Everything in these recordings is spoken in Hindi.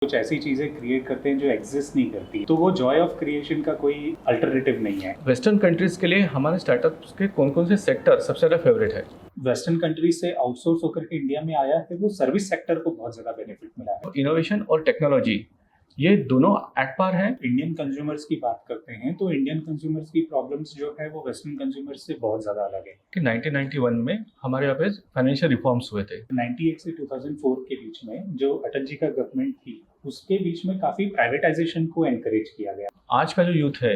कुछ ऐसी चीज़ें क्रिएट करते हैं जो एग्जिस्ट नहीं करती, तो वो जॉय ऑफ क्रिएशन का कोई अल्टरनेटिव नहीं है। वेस्टर्न कंट्रीज़ के लिए हमारे स्टार्टअप्स के कौन-कौन से सेक्टर सबसे ज़्यादा फेवरेट है? वेस्टर्न कंट्रीज से आउटसोर्स होकर के इंडिया में आया है, वो सर्विस सेक्टर को बहुत ज़्यादा बेनिफिट मिला है। इनोवेशन और टेक्नोलॉजी, ये दोनों एट पार हैं? इंडियन कंज्यूमर्स की बात करते हैं तो इंडियन कंज्यूमर्स की प्रॉब्लम्स जो है वो वेस्टर्न कंज्यूमर्स से बहुत ज़्यादा अलग है। कि 1991 में हमारे यहाँ पे फाइनेंशियल रिफॉर्म्स हुए थे। 98 से 2004 के बीच में जो अटल जी का गवर्नमेंट थी, उसके बीच में काफ़ी प्राइवेटाइजेशन को एनकरेज किया गया। आज का जो यूथ है,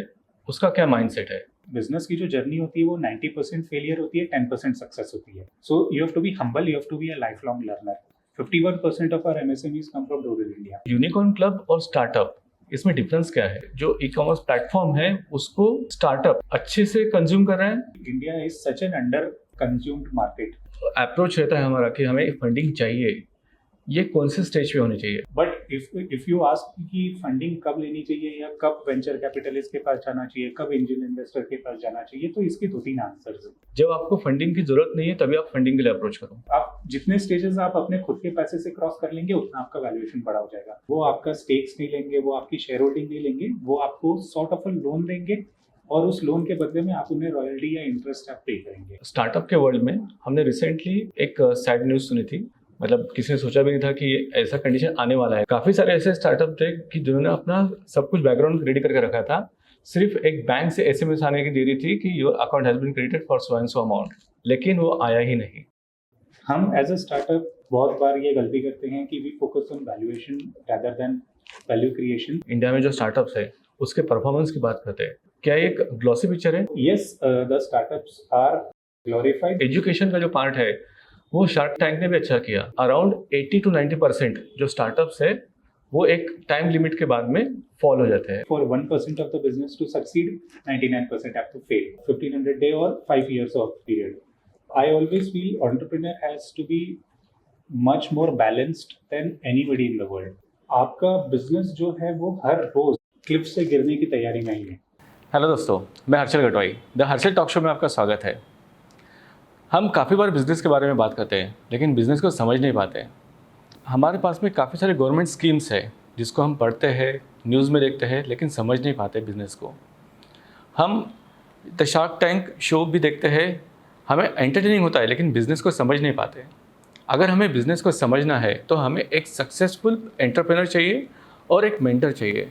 उसका क्या माइंडसेट है? बिजनेस की जो जर्नी होती है वो 90% फेलियर होती है, 10% सक्सेस होती है। So you have to be humble, you have to be a life long learner. 51% of our MSMEs come from rural India. Unicorn club और स्टार्टअप, इसमें डिफरेंस क्या है? जो ई कॉमर्स प्लेटफॉर्म है, उसको स्टार्टअप अच्छे से कंज्यूम कर रहे हैं। India is such an under consumed market. Approach रहता है हमारा कि हमें फंडिंग चाहिए, ये कौन से स्टेज पे होनी चाहिए? बट इफ यू आस्क कि फंडिंग कब लेनी चाहिए या कब वेंचर कैपिटलिस्ट के पास जाना चाहिए, कब एंजल इन्वेस्टर के पास जाना चाहिए, तो इसके 2-3 आंसर्स हैं। जब आपको फंडिंग की जरूरत नहीं है, तभी आप फंडिंग के लिए अप्रोच करो। आप जितने स्टेजेस आप अपने खुद के पैसे से क्रॉस कर लेंगे, उतना आपका वैल्यूएशन बड़ा हो जाएगा। वो आपका स्टेक्स नहीं लेंगे, वो आपकी शेयर होल्डिंग नहीं लेंगे, वो आपको सॉर्ट ऑफ अ लोन देंगे और उस लोन के बदले में आप उन्हें रॉयल्टी या इंटरेस्ट आप पे करेंगे। स्टार्टअप के वर्ल्ड में हमने रिसेंटली एक सैड न्यूज़ सुनी थी। मतलब किसी ने सोचा भी नहीं था कि ऐसा कंडीशन आने वाला है। काफ़ी सारे ऐसे स्टार्टअप थे कि जिन्होंने अपना सब कुछ बैकग्राउंड रेडी करके रखा था, सिर्फ एक बैंक से एसएमएस आने की देरी थी कि your account has been credited for so and so amount, लेकिन वो आया ही नहीं। हम एज अ स्टार्टअप बहुत बार ये गलती करते हैं कि we focus on valuation rather than value creation. India में जो स्टार्टअप्स है, उसके परफॉर्मेंस की बात करते हैं। क्या ये एक ग्लॉसी पिक्चर है? Yes, the startups are glorified. Education का जो पार्ट है, वो शार्क टैंक ने भी अच्छा किया। अराउंड 80 to 90% जो स्टार्टअप्स है, वो एक टाइम लिमिट के बाद में फॉल हो जाते हैं। For 1% of the business to succeed, 99% have to fail. 1500 day or 5 years of period. I always feel entrepreneur has to be much more balanced than anybody in the world. आपका बिजनेस जो है वो हर रोज क्लिफ से गिरने की तैयारी में ही है। हेलो दोस्तों, मैं Harshal Gatwai, the Harshal talk show में आपका स्वागत है। हम काफ़ी बार बिज़नेस के बारे में बात करते हैं, लेकिन बिज़नेस को समझ नहीं पाते। हमारे पास में काफ़ी सारे गवर्नमेंट स्कीम्स है जिसको हम पढ़ते हैं, न्यूज़ में देखते हैं, लेकिन समझ नहीं पाते बिज़नेस को। हम द शार्क टैंक शो भी देखते हैं, हमें एंटरटेनिंग होता है, लेकिन बिज़नेस को समझ नहीं पाते। अगर हमें बिज़नेस को समझना है तो हमें एक सक्सेसफुल एंटरप्रेनर चाहिए और एक मेंटर चाहिए।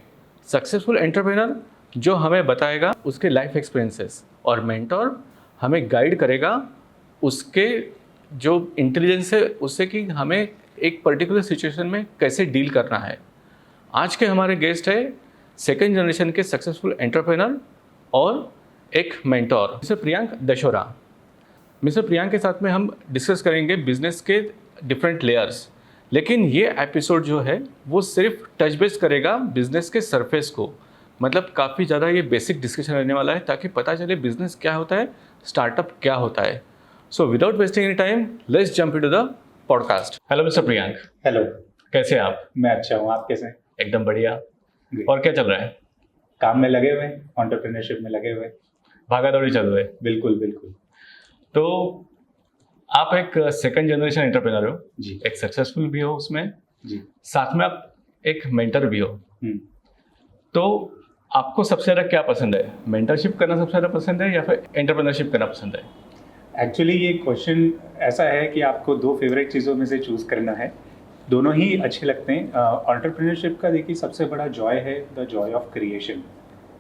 सक्सेसफुल एंटरप्रेनर जो हमें बताएगा उसके लाइफ एक्सपीरियंसेस, और मेंटर हमें गाइड करेगा उसके जो इंटेलिजेंस है उससे कि हमें एक पर्टिकुलर सिचुएशन में कैसे डील करना है। आज के हमारे गेस्ट है सेकंड जनरेशन के सक्सेसफुल एंटरप्रेनर और एक mentor, mister Priyank Dashora. Mister Priyank के साथ में हम डिस्कस करेंगे बिजनेस के डिफरेंट लेयर्स, लेकिन ये एपिसोड जो है वो सिर्फ टच बेस करेगा बिजनेस के सरफेस को। मतलब काफ़ी ज़्यादा ये बेसिक डिस्कशन रहने वाला है, ताकि पता चले बिजनेस क्या होता है, स्टार्टअप क्या होता है। So without wasting any time, let's jump into the podcast. Hello mister Priyank. Hello, कैसे हैं आप? मैं अच्छा हूँ, आप कैसे हैं? एकदम बढ़िया। और क्या चल रहा है? काम में लगे हुए हैं, एंटरप्रेन्योरशिप में लगे हुए हैं। भागा दौड़ी चल रही है। बिल्कुल बिल्कुल। तो आप एक सेकंड जनरेशन एंटरप्रेनर हो जी। एक सक्सेसफुल भी हो उसमें जी। साथ में आप एक मेंटर भी हो। हम्म। तो आपको सबसे ज़्यादा क्या पसंद है? मेंटरशिप करना सबसे ज़्यादा पसंद है या फिर एंटरप्रेन्योरशिप करना पसंद है? एक्चुअली ये क्वेश्चन ऐसा है कि आपको 2 फेवरेट चीज़ों में से चूज़ करना है। दोनों ही अच्छे लगते हैं। एंटरप्रेन्योरशिप का देखिए सबसे बड़ा जॉय है द जॉय ऑफ क्रिएशन,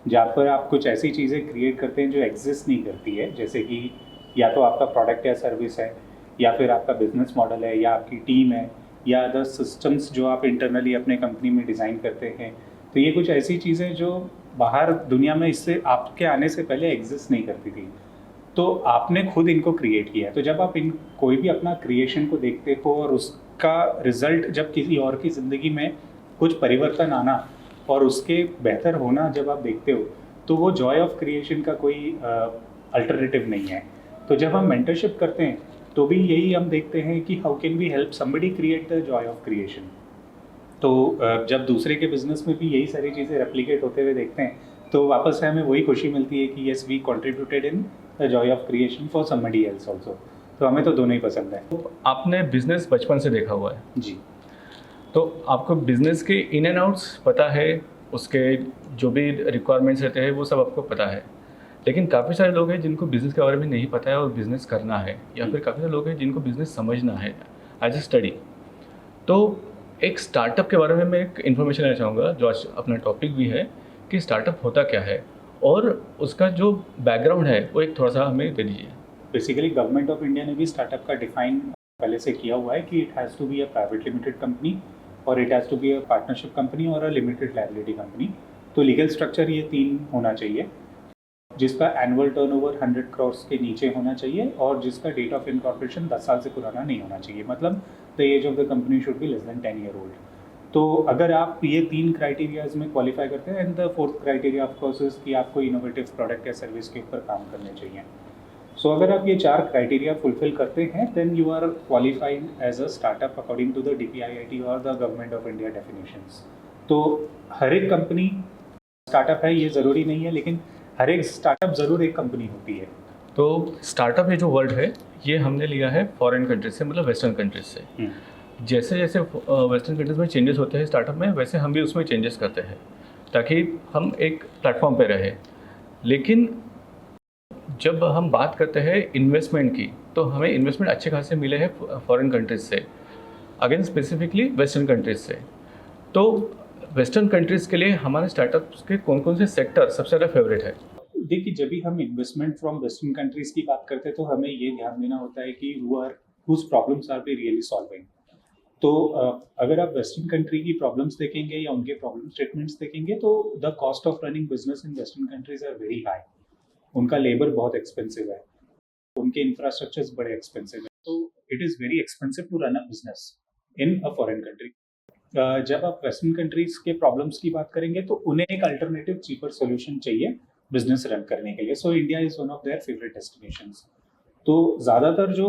जहाँ पर आप कुछ ऐसी चीज़ें क्रिएट करते हैं जो एग्जिस्ट नहीं करती है। जैसे कि या तो आपका प्रोडक्ट या सर्विस है, या फिर आपका बिजनेस मॉडल है, या आपकी टीम है, या द सिस्टम्स जो आप इंटरनली अपने कंपनी में डिज़ाइन करते हैं। तो ये कुछ ऐसी चीज़ें जो बाहर दुनिया में इससे आपके आने से पहले एग्जिस्ट नहीं करती थी, तो आपने खुद इनको क्रिएट किया है। तो जब आप इन कोई भी अपना क्रिएशन को देखते हो और उसका रिजल्ट जब किसी और की ज़िंदगी में कुछ परिवर्तन आना और उसके बेहतर होना जब आप देखते हो, तो वो जॉय ऑफ क्रिएशन का कोई अल्टरनेटिव नहीं है। तो जब हम मेंटरशिप करते हैं तो भी यही हम देखते हैं कि how can we help somebody create the joy of creation. तो जब दूसरे के बिजनेस में भी यही सारी चीज़ें रेप्लिकेट होते हुए देखते हैं, तो वापस से हमें वही खुशी मिलती है कि yes we contributed in the joy of creation for somebody else also. तो हमें तो दोनों ही पसंद है। तो आपने बिजनेस बचपन से देखा हुआ है। जी। तो आपको बिज़नेस के इन एंड आउट्स पता है, उसके जो भी रिक्वायरमेंट्स रहते हैं वो सब आपको पता है। लेकिन काफ़ी सारे लोग हैं जिनको बिज़नेस के बारे में नहीं पता है और बिज़नेस करना है, या फिर काफ़ी सारे लोग हैं जिनको बिज़नेस समझना है एज ए स्टडी। तो एक स्टार्टअप के बारे में मैं एक इन्फॉर्मेशन लेना चाहूँगा, जो आज अपना टॉपिक भी है, कि स्टार्टअप होता क्या है और उसका जो बैकग्राउंड है वो एक थोड़ा सा हमें दे दीजिए। बेसिकली गवर्नमेंट ऑफ इंडिया ने भी स्टार्टअप का डिफाइन पहले से किया हुआ है कि it has to be a private limited company और it has to be a partnership company और अ लिमिटेड लायबिलिटी कंपनी। तो लीगल स्ट्रक्चर ये 3 होना चाहिए, जिसका एनुअल टर्नओवर 100 करोड़ के नीचे होना चाहिए और जिसका डेट ऑफ इनकॉर्पोरेशन 10 साल से पुराना नहीं होना चाहिए, मतलब the age of the company should be less than 10 year old. तो अगर आप ये 3 क्राइटेरियाज में क्वालिफाई करते हैं, and the 4th criteria of course is कि आपको इनोवेटिव प्रोडक्ट या सर्विस के ऊपर काम करने चाहिए। सो अगर आप ये 4 क्राइटेरिया फुलफिल करते हैं, then you are qualified as a startup according to the DPIIT और the government of India definitions. तो हर एक कंपनी स्टार्टअप है ये ज़रूरी नहीं है, लेकिन हर एक स्टार्टअप ज़रूर एक कंपनी होती है। तो स्टार्टअप ये जो वर्ड है ये हमने लिया है फॉरेन कंट्रीज से, मतलब वेस्टर्न कंट्रीज से। जैसे जैसे वेस्टर्न कंट्रीज में चेंजेस होते हैं स्टार्टअप में, वैसे हम भी उसमें चेंजेस करते हैं ताकि हम एक प्लेटफॉर्म पे रहे। लेकिन जब हम बात करते हैं इन्वेस्टमेंट की, तो हमें इन्वेस्टमेंट अच्छे खासे मिले हैं फॉरेन कंट्रीज से, अगेन स्पेसिफिकली वेस्टर्न कंट्रीज से। तो वेस्टर्न कंट्रीज़ के लिए हमारे स्टार्टअप्स के कौन कौन से सेक्टर सबसे ज़्यादा फेवरेट है? देखिए, जब भी हम इन्वेस्टमेंट फ्रॉम वेस्टर्न कंट्रीज की बात करते हैं तो हमें ये ध्यान देना होता है कि whose problems are we really solving. तो अगर आप वेस्टर्न कंट्री की प्रॉब्लम्स देखेंगे या उनके प्रॉब्लम स्टेटमेंट्स देखेंगे, तो the cost of running business in western countries are very high. उनका लेबर बहुत एक्सपेंसिव है, उनके इंफ्रास्ट्रक्चर्स बड़े एक्सपेंसिव है, तो it is very expensive to run a business in a foreign country. जब आप वेस्टर्न कंट्रीज के प्रॉब्लम्स की बात करेंगे तो उन्हें एक अल्टरनेटिव चीपर सोल्यूशन चाहिए बिजनेस रन करने के लिए। So India is one of their favourite destinations. तो ज़्यादातर जो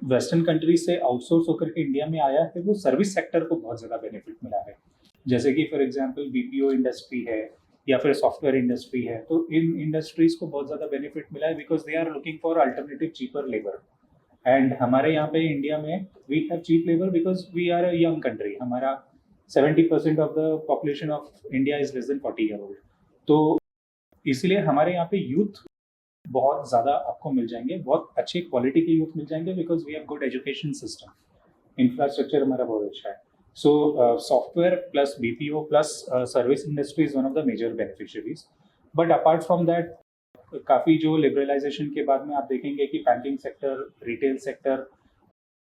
वेस्टर्न कंट्रीज से आउटसोर्स होकर के इंडिया में आया है वो सर्विस सेक्टर को बहुत ज़्यादा बेनिफिट मिला है। जैसे कि फॉर एग्जांपल BPO इंडस्ट्री है या फिर सॉफ्टवेयर इंडस्ट्री है, तो इन इंडस्ट्रीज को बहुत ज़्यादा बेनिफिट मिला है because they are looking for alternative cheaper labour. And हमारे यहाँ पे इंडिया में we have cheap labour because we are a young country. हमारा 70% of the population of India is less than 40 year old. तो इसलिए हमारे यहाँ पे यूथ बहुत ज़्यादा आपको मिल जाएंगे, बहुत अच्छी क्वालिटी के यूथ मिल जाएंगे because we have good education system, infrastructure हमारा बहुत अच्छा है। So software plus BPO plus service industry is one of the major beneficiaries. But apart from that, काफ़ी जो लिबरलाइजेशन के बाद में आप देखेंगे कि बैंकिंग सेक्टर, रिटेल सेक्टर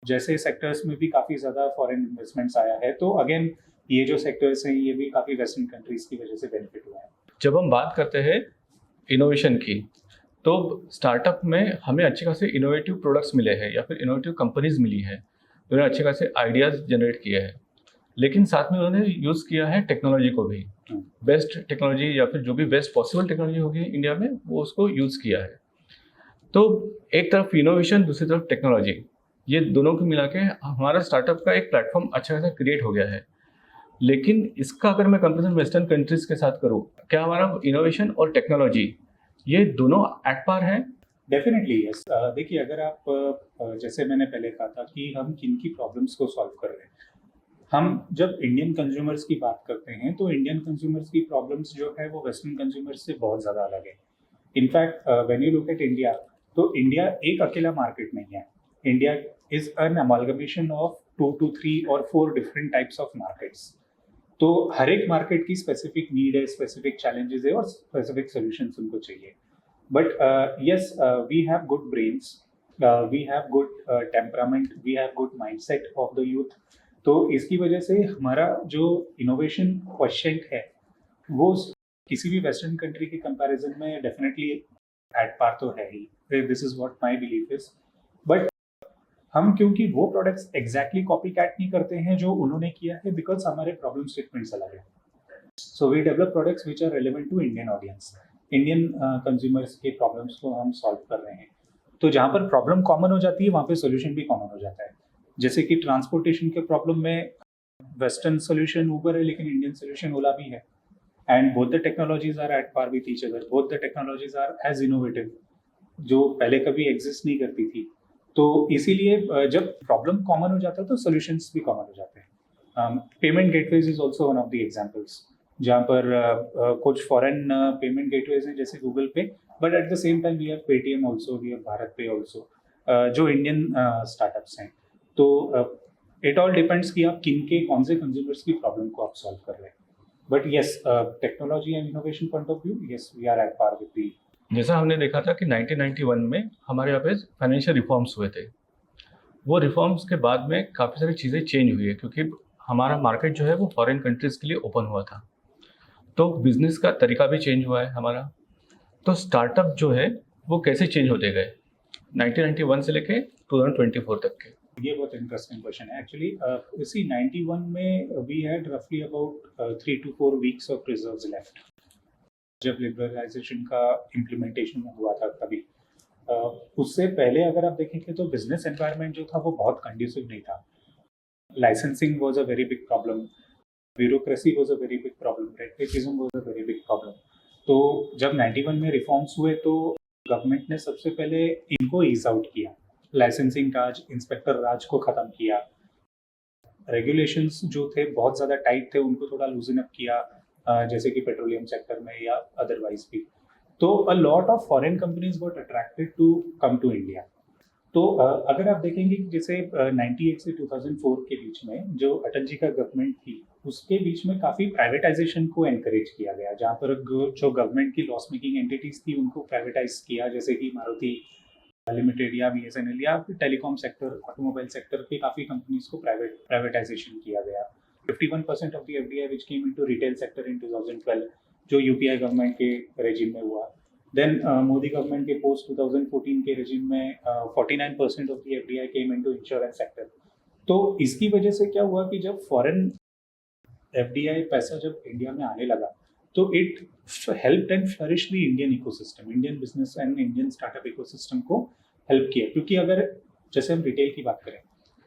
जैसे सेक्टर्स में भी काफ़ी ज़्यादा फॉरेन इन्वेस्टमेंट्स आया है। तो अगेन ये जो सेक्टर्स हैं ये भी काफ़ी वेस्टर्न कंट्रीज़ की वजह से बेनिफिट हुआ है। जब हम बात करते हैं इनोवेशन की, तो स्टार्टअप में हमें अच्छे खासे इनोवेटिव प्रोडक्ट्स मिले हैं या फिर इनोवेटिव कंपनीज मिली है, उन्होंने अच्छे खासे आइडियाज़ जनरेट किए हैं। लेकिन साथ में उन्होंने यूज़ किया है टेक्नोलॉजी को भी, बेस्ट टेक्नोलॉजी या फिर जो भी बेस्ट पॉसिबल टेक्नोलॉजी होगी इंडिया में वो उसको यूज़ किया है। तो एक तरफ इनोवेशन, दूसरी तरफ टेक्नोलॉजी, ये दोनों को मिला के हमारा स्टार्टअप का एक प्लेटफॉर्म अच्छा खासा क्रिएट हो गया है। लेकिन इसका अगर मैं कंपेरिजन वेस्टर्न कंट्रीज़ के साथ करूँ, क्या हमारा इनोवेशन और टेक्नोलॉजी ये दोनों एट पार हैं? Definitely yes. देखिए, अगर आप जैसे मैंने पहले कहा था कि हम किन की प्रॉब्लम्स को सॉल्व कर रहे हैं, हम जब इंडियन कंज्यूमर्स की बात करते हैं तो इंडियन कंज्यूमर्स की प्रॉब्लम्स जो है वो वेस्टर्न कंज्यूमर्स से बहुत ज़्यादा अलग है। In fact when you look at India, तो इंडिया एक अकेला मार्केट नहीं है। India is an amalgamation of 2 to 3 और 4 डिफरेंट टाइप्स ऑफ मार्केट्स। तो हर एक मार्केट की स्पेसिफिक नीड है, स्पेसिफिक चैलेंजेस है और स्पेसिफिक सॉल्यूशंस उनको चाहिए। But yes, we have good brains, we have good temperament, we have good mindset of the youth. तो इसकी वजह से हमारा जो इनोवेशन क्वेश्चन है वो किसी भी वेस्टर्न कंट्री के कंपैरिजन में डेफिनेटली एट पार तो है ही। This is what my belief is. But हम क्योंकि वो प्रोडक्ट्स एग्जैक्टली कॉपी कैट नहीं करते हैं जो उन्होंने किया है, बिकॉज हमारे प्रॉब्लम स्टेटमेंट्स अलग है। So we develop products which are relevant to Indian audience, Indian consumers के प्रॉब्लम्स को हम सॉल्व कर रहे हैं। तो जहाँ पर प्रॉब्लम कॉमन हो जाती है वहाँ पे सोल्यूशन भी कॉमन हो जाता है। जैसे कि ट्रांसपोर्टेशन के प्रॉब्लम में वेस्टर्न सोल्यूशन ऊबर है, लेकिन इंडियन सोल्यूशन ओला भी है। And both the technologies are at par with each other, both the technologies are as innovative, जो पहले कभी एग्जिस्ट नहीं करती थी। तो इसीलिए जब प्रॉब्लम कॉमन हो जाता है तो सोल्यूशंस भी कॉमन हो जाते हैं। Payment gateways is also one of the examples, जहाँ पर कुछ फॉरेन पेमेंट गेटवेज हैं जैसे Google Pay, but at the same time we have Paytm also, we have BharatPe also, जो इंडियन स्टार्टअप्स हैं। तो इट ऑल डिपेंड्स कि आप किन के कौन से कंज्यूमर्स की प्रॉब्लम को आप सॉल्व कर रहे हैं। But yes, technology and innovation point of view, yes we are at par with the. जैसा हमने देखा था कि 1991 में हमारे यहाँ पे फाइनेंशियल रिफॉर्म्स हुए थे। वो रिफॉर्म्स के बाद में काफ़ी सारी चीज़ें चेंज हुई है, क्योंकि हमारा मार्केट जो है वो फॉरेन कंट्रीज़ के लिए ओपन हुआ था, तो बिज़नेस का तरीका भी चेंज हुआ है हमारा। तो स्टार्टअप जो है वो कैसे चेंज होते गए 1991 से लेके 2024 तक के। ये बहुत इंटरेस्टिंग क्वेश्चन है एक्चुअली। इसी 91 में वी हैड रफली about 3 to 4 weeks of reserves left, जब लिबरलाइजेशन का इम्प्लीमेंटेशन हुआ था तभी। उससे पहले अगर आप देखेंगे तो बिजनेस एनवायरनमेंट जो था वो बहुत कंड्यूसिव नहीं था। Licensing was a very big problem, bureaucracy was a very big problem, red tapism was a very big problem. तो जब 91 में रिफॉर्म्स हुए तो गवर्नमेंट ने सबसे पहले इनको ईज आउट किया, लाइसेंसिंग राज, इंस्पेक्टर राज को ख़त्म किया, रेगुलेशंस जो थे बहुत ज़्यादा टाइट थे उनको थोड़ा लूजन अप किया, जैसे कि पेट्रोलियम सेक्टर में या अदरवाइज भी। तो a lot of foreign companies got attracted to come to India. तो अगर आप देखेंगे कि जैसे 98 से 2004 के बीच में जो अटल जी का गवर्नमेंट थी, उसके बीच में काफ़ी प्राइवेटाइजेशन को एनकरेज किया गया, जहाँ पर जो गवर्नमेंट की लॉस मेकिंग एंटिटीज थी उनको प्राइवेटाइज किया, जैसे कि मारुति लिमिटेड या बीएसएनएल या टेलीकॉम सेक्टर, ऑटोमोबाइल सेक्टर की काफ़ी कंपनीज को प्राइवेटाइजेशन किया गया। 51% of the FDI which came into retail sector in 2012, जो यूपीआई गवर्नमेंट के रेजिम में हुआ। देन मोदी गवर्नमेंट के पोस्ट 2014 के रेजिम में 49% of the FDI came into insurance sector. तो इसकी वजह से क्या हुआ कि जब फॉरेन एफडीआई पैसा जब इंडिया में आने लगा तो it help and flourish the Indian ecosystem, Indian business and Indian startup ecosystem को हेल्प किया। क्योंकि अगर जैसे हम रिटेल की बात करें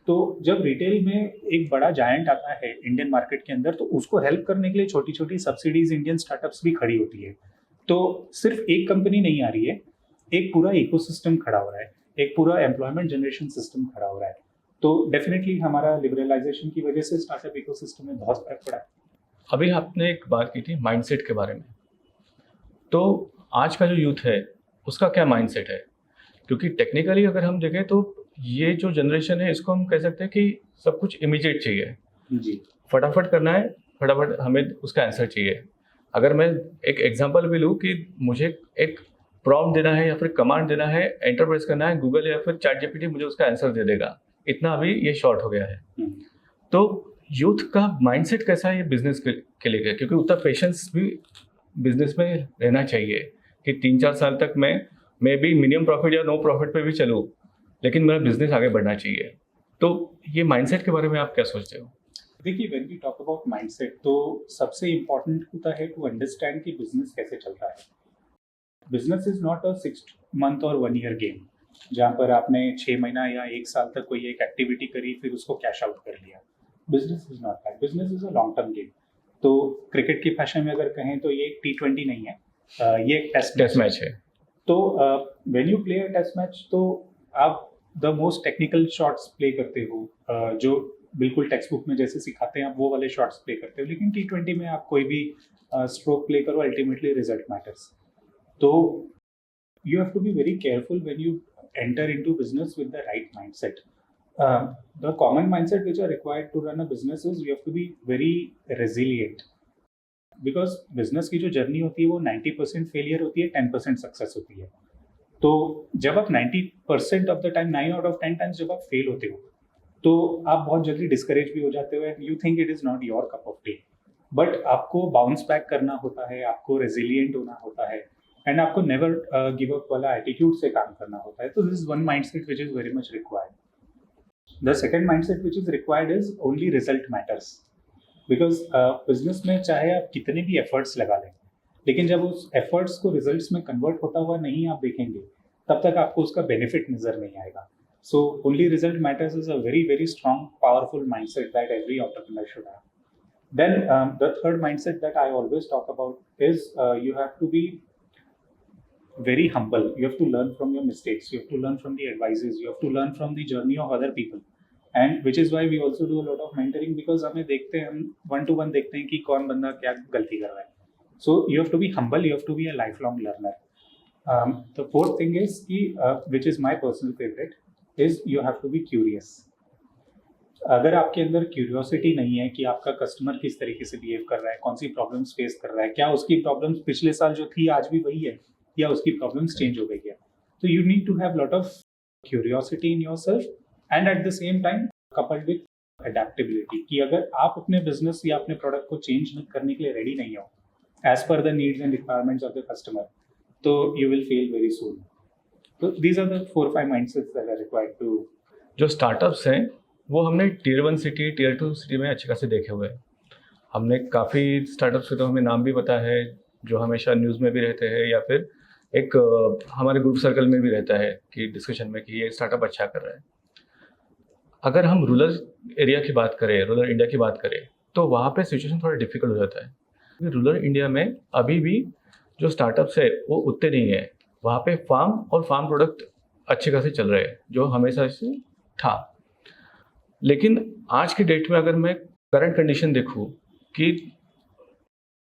तो जब रिटेल में एक बड़ा जायंट आता है इंडियन मार्केट के अंदर, तो उसको हेल्प करने के लिए छोटी छोटी सब्सिडीज इंडियन स्टार्टअप्स भी खड़ी होती है। तो सिर्फ एक कंपनी नहीं आ रही है, एक पूरा इकोसिस्टम खड़ा हो रहा है, एक पूरा एम्प्लॉयमेंट जनरेशन सिस्टम खड़ा हो रहा है। तो डेफिनेटली हमारा लिबरलाइजेशन की वजह से स्टार्टअप इकोसिस्टम में बहुत फर्क पड़ा है। अभी आपने एक बात की थी माइंडसेट के बारे में, तो आज का जो यूथ है उसका क्या माइंडसेट है? क्योंकि टेक्निकली अगर हम देखें तो ये जो जनरेशन है इसको हम कह सकते हैं कि सब कुछ इमीडिएट चाहिए, जी, फटाफट करना है, फटाफट हमें उसका आंसर चाहिए। अगर मैं एक एग्जांपल भी लूँ कि मुझे एक प्रॉम्प्ट देना है या फिर कमांड देना है, एंटर प्रेस करना है, गूगल या फिर चैट जीपीटी मुझे उसका आंसर दे देगा, इतना अभी ये शॉर्ट हो गया है। तो यूथ का माइंडसेट कैसा है ये बिजनेस के लिए? क्योंकि उतना पेशेंस भी बिजनेस में रहना चाहिए कि 3-4 साल तक मैं भी मिनिमम प्रॉफिट या नो प्रॉफिट पे भी चलूँ, लेकिन मेरा बिजनेस आगे बढ़ना चाहिए। तो ये माइंडसेट के बारे में आप क्या सोचते हो? देखिए, when we talk about mindset तो सबसे इम्पोर्टेंट होता है टू अंडरस्टैंड कि बिजनेस कैसे चल रहा है। Business is not a 6 month और 1 ईयर गेम, जहाँ पर आपने 6 महीना या 1 साल तक कोई एक एक्टिविटी करी फिर उसको कैश आउट कर लिया। Business is not that, business is a long term game. तो क्रिकेट की फैशन में अगर कहें तो ये T20 नहीं है, ये एक टेस्ट मैच है। तो when you play a test match तो आप the most technical shots play करते हो, जो बिल्कुल टेक्स्ट बुक में जैसे सिखाते हैं आप वो वाले शॉट्स प्ले करते हो। लेकिन T20 में आप कोई भी स्ट्रोक प्ले करो, अल्टीमेटली रिजल्ट मैटर्स। तो you have to be very careful when you enter into business with the right mindset. The common mindset which are required to run a business is you have to be very resilient, because business की जो जर्नी होती है वो 90% फेलियर होती है, 10% सक्सेस होती है। तो जब आप 90% of the time, 9 out of 10 times जब आप फेल होते हो तो आप बहुत जल्दी डिस्करेज भी हो जाते हो and you think it is not your cup of T. But आपको बाउंस बैक करना होता है, आपको रेजिलियंट होना होता है एंड आपको नेवर गिव अप वाला एटीट्यूड से काम करना होता है। तो this is one mindset which is very much required. The second mindset which is required is only result matters. Because business में चाहे आप कितने भी एफर्ट्स लगा लें, लेकिन जब उस एफर्ट्स को रिजल्ट्स में कन्वर्ट होता हुआ नहीं आप देखेंगे तब तक आपको उसका बेनिफिट नजर नहीं आएगा। So only result matters is a very very strong powerful mindset that every entrepreneur should have. Then the third mindset that I always talk about is you have to be very humble. You have to learn from your mistakes. You have to learn from the advices. You have to learn from the journey of other people. And which is why we also do a lot of mentoring, because हमें देखते हैं, हम 1-to-1 देखते हैं कि कौन बंदा क्या गलती कर रहा है. So you have to be humble, you have to be a life long learner. The fourth thing is कि which is my personal favourite is you have to be curious. अगर आपके अंदर क्यूरियोसिटी नहीं है कि आपका कस्टमर किस तरीके से बिहेव कर रहा है, कौन सी प्रॉब्लम्स फेस कर रहा है, क्या उसकी प्रॉब्लम्स पिछले साल जो थी आज भी वही है, या उसकी प्रॉब्लम्स चेंज हो गई है. तो you need to have lot of curiosity in yourself and at the same time coupled with adaptability, कि अगर आप अपने बिजनेस या अपने प्रोडक्ट को चेंज करने के लिए रेडी नहीं हो as per the needs and requirements of the customer, तो you will fail very soon. तो these are the 4-5 mindsets that are required to. जो स्टार्टअप्स हैं वो हमने टियर 1 सिटी, टियर 2 सिटी में अच्छे खासे देखे हुए हैं. हमने काफ़ी स्टार्टअप्स के तो हमें नाम भी पता है, जो हमेशा न्यूज़ में भी रहते हैं या फिर एक हमारे ग्रुप सर्कल में भी रहता है कि डिस्कशन में कि ये स्टार्टअप अच्छा कर रहा है. अगर हम रूरल एरिया की बात करें, रूरल इंडिया की बात करें, तो वहाँ पे सिचुएशन थोड़ा डिफिकल्ट हो जाता है. क्योंकि रूरल इंडिया में अभी भी जो स्टार्टअप्स है वो उतने नहीं है. वहाँ पे फार्म और फार्म प्रोडक्ट अच्छे खासे चल रहे हैं, जो हमेशा से था. लेकिन आज की डेट में अगर मैं करंट कंडीशन देखूँ कि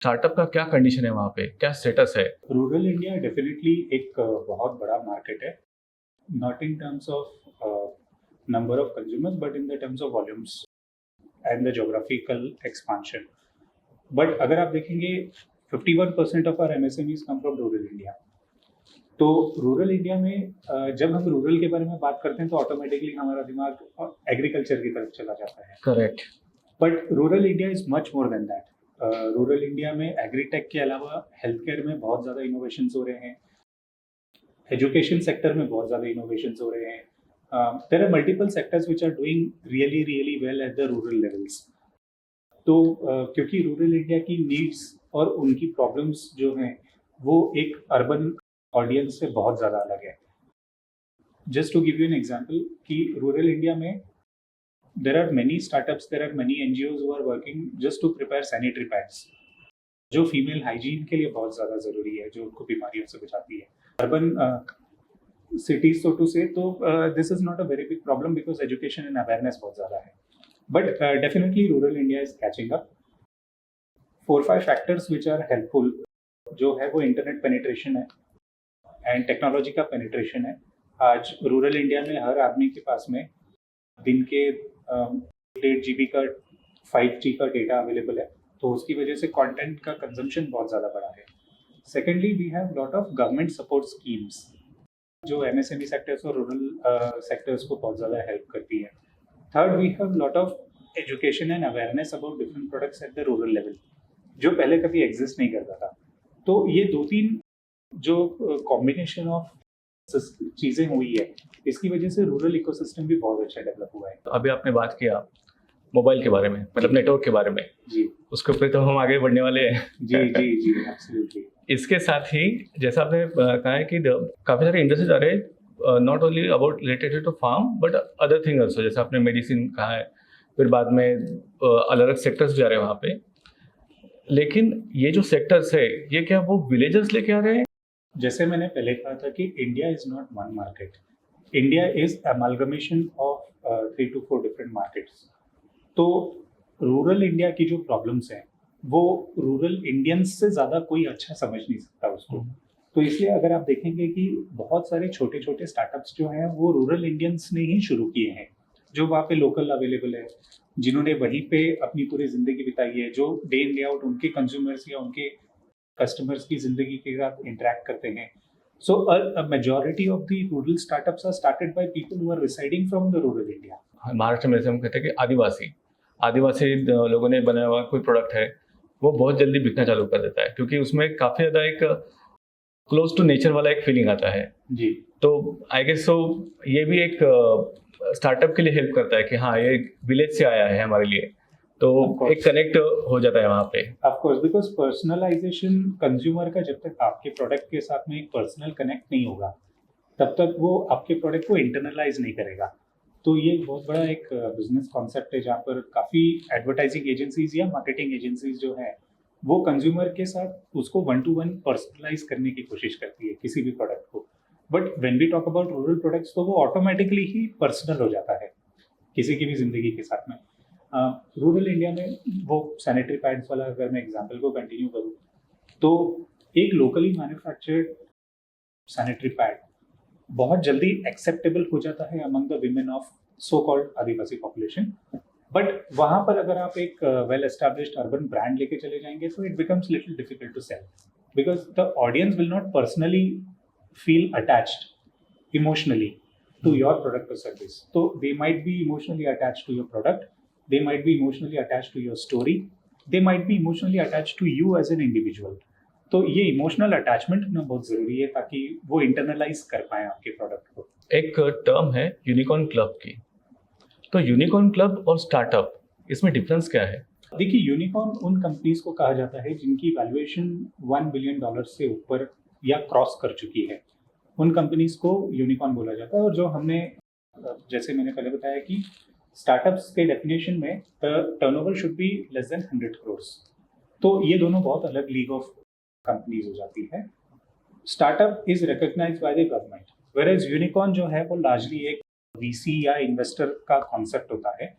स्टार्टअप का क्या कंडीशन है, वहाँ पे क्या स्टेटस है. रूरल इंडिया डेफिनेटली एक बहुत बड़ा मार्केट है, not in terms of number of consumers but in the terms of volumes and the geographical expansion. But अगर आप देखेंगे 51% of our MSMEs come from rural India. तो रूरल इंडिया में जब हम रूरल के बारे में बात करते हैं तो ऑटोमेटिकली हमारा दिमाग एग्रीकल्चर की तरफ चला जाता है. Correct. But rural India is much more than that. Rural India में एग्रीटेक के अलावा हेल्थ केयर में बहुत ज़्यादा इनोवेशंस हो रहे हैं, एजुकेशन सेक्टर में बहुत ज़्यादा इनोवेशंस हो रहे हैं. There are multiple sectors which are doing really well at the rural levels. तो क्योंकि रूरल इंडिया की नीड्स और उनकी प्रॉब्लम्स जो हैं वो एक अर्बन ऑडियंस से बहुत ज़्यादा अलग है. Just to give you an example कि रूरल इंडिया में there are many startups, there are many NGOs who are working just to prepare sanitary pads, जो फीमेल हाइजीन के लिए बहुत ज़्यादा ज़रूरी है, जो उनको बीमारियों से बचाती है. Urban cities so to say, तो this is not a very big problem because education and awareness बहुत ज़्यादा है. But definitely rural India is catching up. 4-5 factors which are helpful जो है वो इंटरनेट पेनिट्रेशन है एंड टेक्नोलॉजी का पेनिट्रेशन है. आज रूरल इंडिया में हर आदमी के पास में दिन के 8 GB का 5G का डेटा अवेलेबल है, तो उसकी वजह से कंटेंट का कंजम्पशन बहुत ज़्यादा बढ़ा है. Secondly we have lot of government support schemes जो MSME सेक्टर्स और रूरल सेक्टर्स को बहुत ज़्यादा हेल्प करती है. Third, we have lot of education and awareness about different products at the rural level, जो पहले कभी एग्जिस्ट नहीं करता था. तो ये 2-3 जो कॉम्बिनेशन ऑफ चीज़ें हुई है, इसकी वजह से रूरल इकोसिस्टम भी बहुत अच्छा डेवलप हुआ है. तो अभी आपने बात किया मोबाइल के बारे में, मतलब नेटवर्क के बारे में जी उसके ऊपर तो हम आगे बढ़ने वाले हैं. जी जी जी एब्सोल्युटली. इसके साथ ही जैसा आपने कहा है कि काफ़ी सारे इंडस्ट्रीज आ रहे हैं, not only about related to farm but other thing also. जैसे आपने मेडिसिन कहा है, फिर बाद में अलग अलग सेक्टर्स भी आ रहे हैं वहाँ पे. लेकिन ये जो सेक्टर्स है ये क्या वो विलेजर्स लेके आ रहे हैं? जैसे मैंने पहले कहा था कि India is not one market, India is amalgamation of 3 to 4 different markets. तो रूरल इंडिया की जो प्रॉब्लम्स हैं वो रूरल इंडियंस से ज़्यादा कोई अच्छा समझ नहीं सकता उसको. तो इसलिए अगर आप देखेंगे कि बहुत सारे छोटे छोटे स्टार्टअप्स जो हैं वो रूरल इंडियंस ने ही शुरू किए हैं, जो वहाँ पे लोकल अवेलेबल है, जिन्होंने वहीं पे अपनी पूरी ज़िंदगी बिताई है, जो डे इन डे आउट उनके कंज्यूमर्स या उनके कस्टमर्स की ज़िंदगी के साथ इंटरेक्ट करते हैं. So a majority of the rural startups are started by people who are residing from the rural India. Maharashtra में जैसे हम कहते हैं कि आदिवासी लोगों ने बनाया हुआ कोई प्रोडक्ट है वो बहुत जल्दी बिकना चालू कर देता है, क्योंकि उसमें काफ़ी ज़्यादा एक क्लोज टू नेचर वाला एक फीलिंग आता है जी. तो आई गेस सो ये भी एक स्टार्टअप के लिए हेल्प करता है कि हाँ ये विलेज से आया है हमारे लिए, तो एक कनेक्ट हो जाता है वहाँ पे. Of course, because personalization consumer का जब तक आपके प्रोडक्ट के साथ में एक पर्सनल कनेक्ट नहीं होगा तब तक वो आपके प्रोडक्ट को इंटरनलाइज नहीं करेगा. तो ये बहुत बड़ा एक बिजनेस कॉन्सेप्ट है जहाँ पर काफ़ी एडवर्टाइजिंग एजेंसीज या मार्केटिंग एजेंसीज जो है वो कंज्यूमर के साथ उसको 1-to-1 पर्सनलाइज करने की कोशिश करती है किसी भी प्रोडक्ट को. But when we talk about rural products तो वो ऑटोमेटिकली ही पर्सनल हो जाता है. किसी की भी ज़िंदगी के साथ में। रूरल इंडिया में वो सैनिटरी पैड्स वाला अगर मैं एग्जांपल को कंटिन्यू करूँ, तो एक लोकली मैन्युफैक्चर्ड सैनिटरी पैड बहुत जल्दी एक्सेप्टेबल हो जाता है among the women of so called Adivasi population. But वहाँ पर अगर आप एक वेल एस्टैब्लिश्ड अर्बन ब्रांड लेके चले जाएंगे, तो it becomes little difficult to sell, because the audience will not personally feel attached emotionally to your product or service. So they might be emotionally attached to your product, they might be emotionally attached to your story, they might be emotionally attached to you as an individual. तो ये इमोशनल अटैचमेंट होना बहुत ज़रूरी है ताकि वो इंटरनलाइज कर पाए आपके प्रोडक्ट को। एक टर्म है यूनिकॉर्न क्लब की, तो यूनिकॉर्न क्लब और स्टार्टअप, इसमें डिफरेंस क्या है? देखिए, यूनिकॉर्न उन कंपनीज को कहा जाता है जिनकी वैल्यूएशन $1 बिलियन से ऊपर या क्रॉस कर चुकी है, उन कंपनीज को यूनिकॉर्न बोला जाता है। और जो हमने, जैसे मैंने पहले बताया कि स्टार्टअप्स के डेफिनेशन में turnover should be less then 100 crore, तो ये दोनों बहुत अलग लीग ऑफ कंपनीज हो जाती है। Startup is recognized by the government, whereas unicorn जो है वो लार्जली एक वीसी या इन्वेस्टर का कॉन्सेप्ट होता है,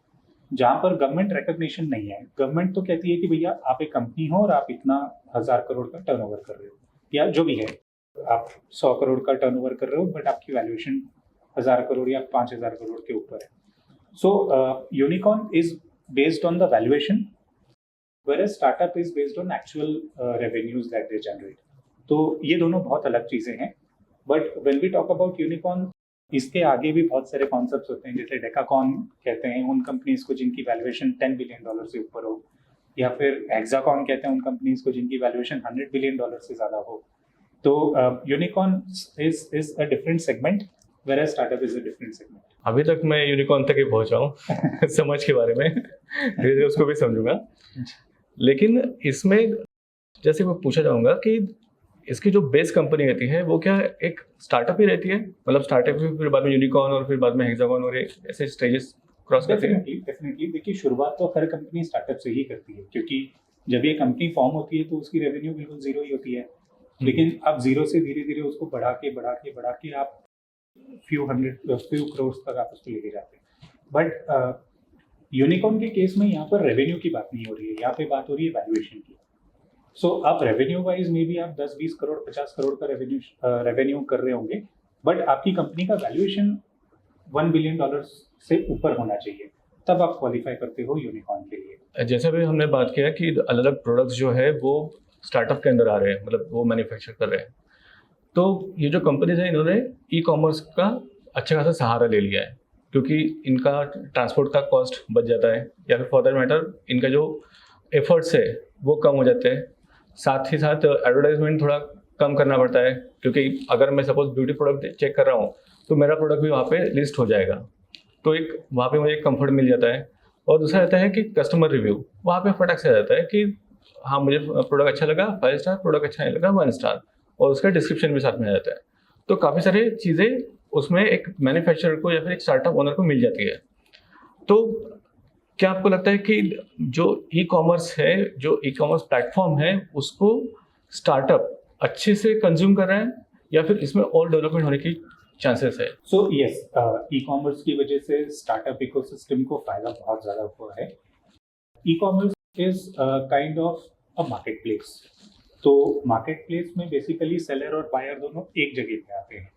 जहाँ पर गवर्नमेंट रिकॉग्निशन नहीं है। गवर्नमेंट तो कहती है कि भैया आप एक कंपनी हो और आप इतना 1000 करोड़ का टर्नओवर कर रहे हो, या जो भी है, आप 100 करोड़ का टर्नओवर कर रहे हो बट आपकी वैल्यूएशन 1000 करोड़ या 5000 करोड़ के ऊपर है। So unicorn is based on the valuation, whereas startup is based on actual revenues that they generate. तो ये दोनों बहुत अलग चीज़ें हैं। But when we talk about unicorn, इसके आगे भी बहुत सारे कॉन्सेप्ट्स होते हैं, जैसे डेकाकॉन कहते हैं उन कंपनीज को जिनकी वैल्यूएशन $10 बिलियन से ऊपर हो, या फिर हेक्साकॉन कहते हैं उन कंपनीज को जिनकी वैल्यूएशन $100 बिलियन से ज़्यादा हो। तो unicorn is a different segment, whereas startup is a different segment. अभी तक मैं यूनिकॉर्न तक ही पहुंचा हूँ समझ के बारे में, धीरे धीरे उसको भी समझूंगा। लेकिन इसमें जैसे मैं पूछा जाऊंगा कि इसकी जो बेस कंपनी रहती है वो क्या एक स्टार्टअप ही रहती है, मतलब स्टार्टअप भी फिर बाद में यूनिकॉर्न और फिर बाद में हेक्सागॉन और ऐसे स्टेजेस क्रॉस करते हैं? डेफिनेटली देखिए, शुरुआत तो हर कंपनी स्टार्टअप से ही करती है, क्योंकि जब ये कंपनी फॉर्म होती है तो उसकी रेवेन्यू बिल्कुल जीरो ही होती है। लेकिन अब जीरो से धीरे धीरे उसको बढ़ा के आप फ्यू करोड़ तक आप उसको लेके जाते हैं। बट यूनिकॉर्न के केस में यहाँ पर रेवेन्यू की बात नहीं हो रही है, यहाँ पे बात हो रही है वैल्यूएशन की। सो आप रेवेन्यू वाइज में भी आप 10-20 करोड़ 50 करोड़ का रेवेन्यू कर रहे होंगे, बट आपकी कंपनी का वैल्यूएशन $1 बिलियन से ऊपर होना चाहिए, तब आप क्वालिफाई करते हो यूनिकॉर्न के लिए। जैसे भी हमने बात किया कि अलग अलग प्रोडक्ट्स जो है वो स्टार्टअप के अंदर आ रहे हैं, मतलब वो मैन्युफैक्चर कर रहे हैं, तो ये जो कंपनीज हैं इन्होंने ई कॉमर्स का अच्छा खासा सहारा ले लिया है, क्योंकि इनका ट्रांसपोर्ट का कॉस्ट बच जाता है, या फिर फॉर दैट मैटर इनका जो एफर्ट्स है वो कम हो जाते हैं। साथ ही साथ एडवर्टाइजमेंट थोड़ा कम करना पड़ता है, क्योंकि अगर मैं सपोज ब्यूटी प्रोडक्ट चेक कर रहा हूँ तो मेरा प्रोडक्ट भी वहाँ पे लिस्ट हो जाएगा, तो एक वहाँ पे मुझे एक कंफर्ट मिल जाता है। और दूसरा रहता है कि कस्टमर रिव्यू, वहाँ पे फटाक से आ जाता है कि हाँ मुझे प्रोडक्ट अच्छा लगा 5 स्टार, प्रोडक्ट अच्छा नहीं लगा 1 स्टार, और उसका डिस्क्रिप्शन भी साथ में आ जाता है। तो काफ़ी सारी चीज़ें उसमें एक मैन्युफैक्चरर को या फिर एक स्टार्टअप ओनर को मिल जाती है। तो क्या आपको लगता है कि जो ई कॉमर्स है, जो ई कॉमर्स प्लेटफॉर्म है, उसको स्टार्टअप अच्छे से कंज्यूम कर रहे हैं या फिर इसमें और डेवलपमेंट होने की चांसेस है? सो यस, ई कॉमर्स की वजह से स्टार्टअप इकोसिस्टम को फायदा बहुत ज़्यादा हुआ है। E commerce is kind of a market place. तो मार्केट प्लेस में बेसिकली सेलर और बायर दोनों एक जगह पे आते हैं।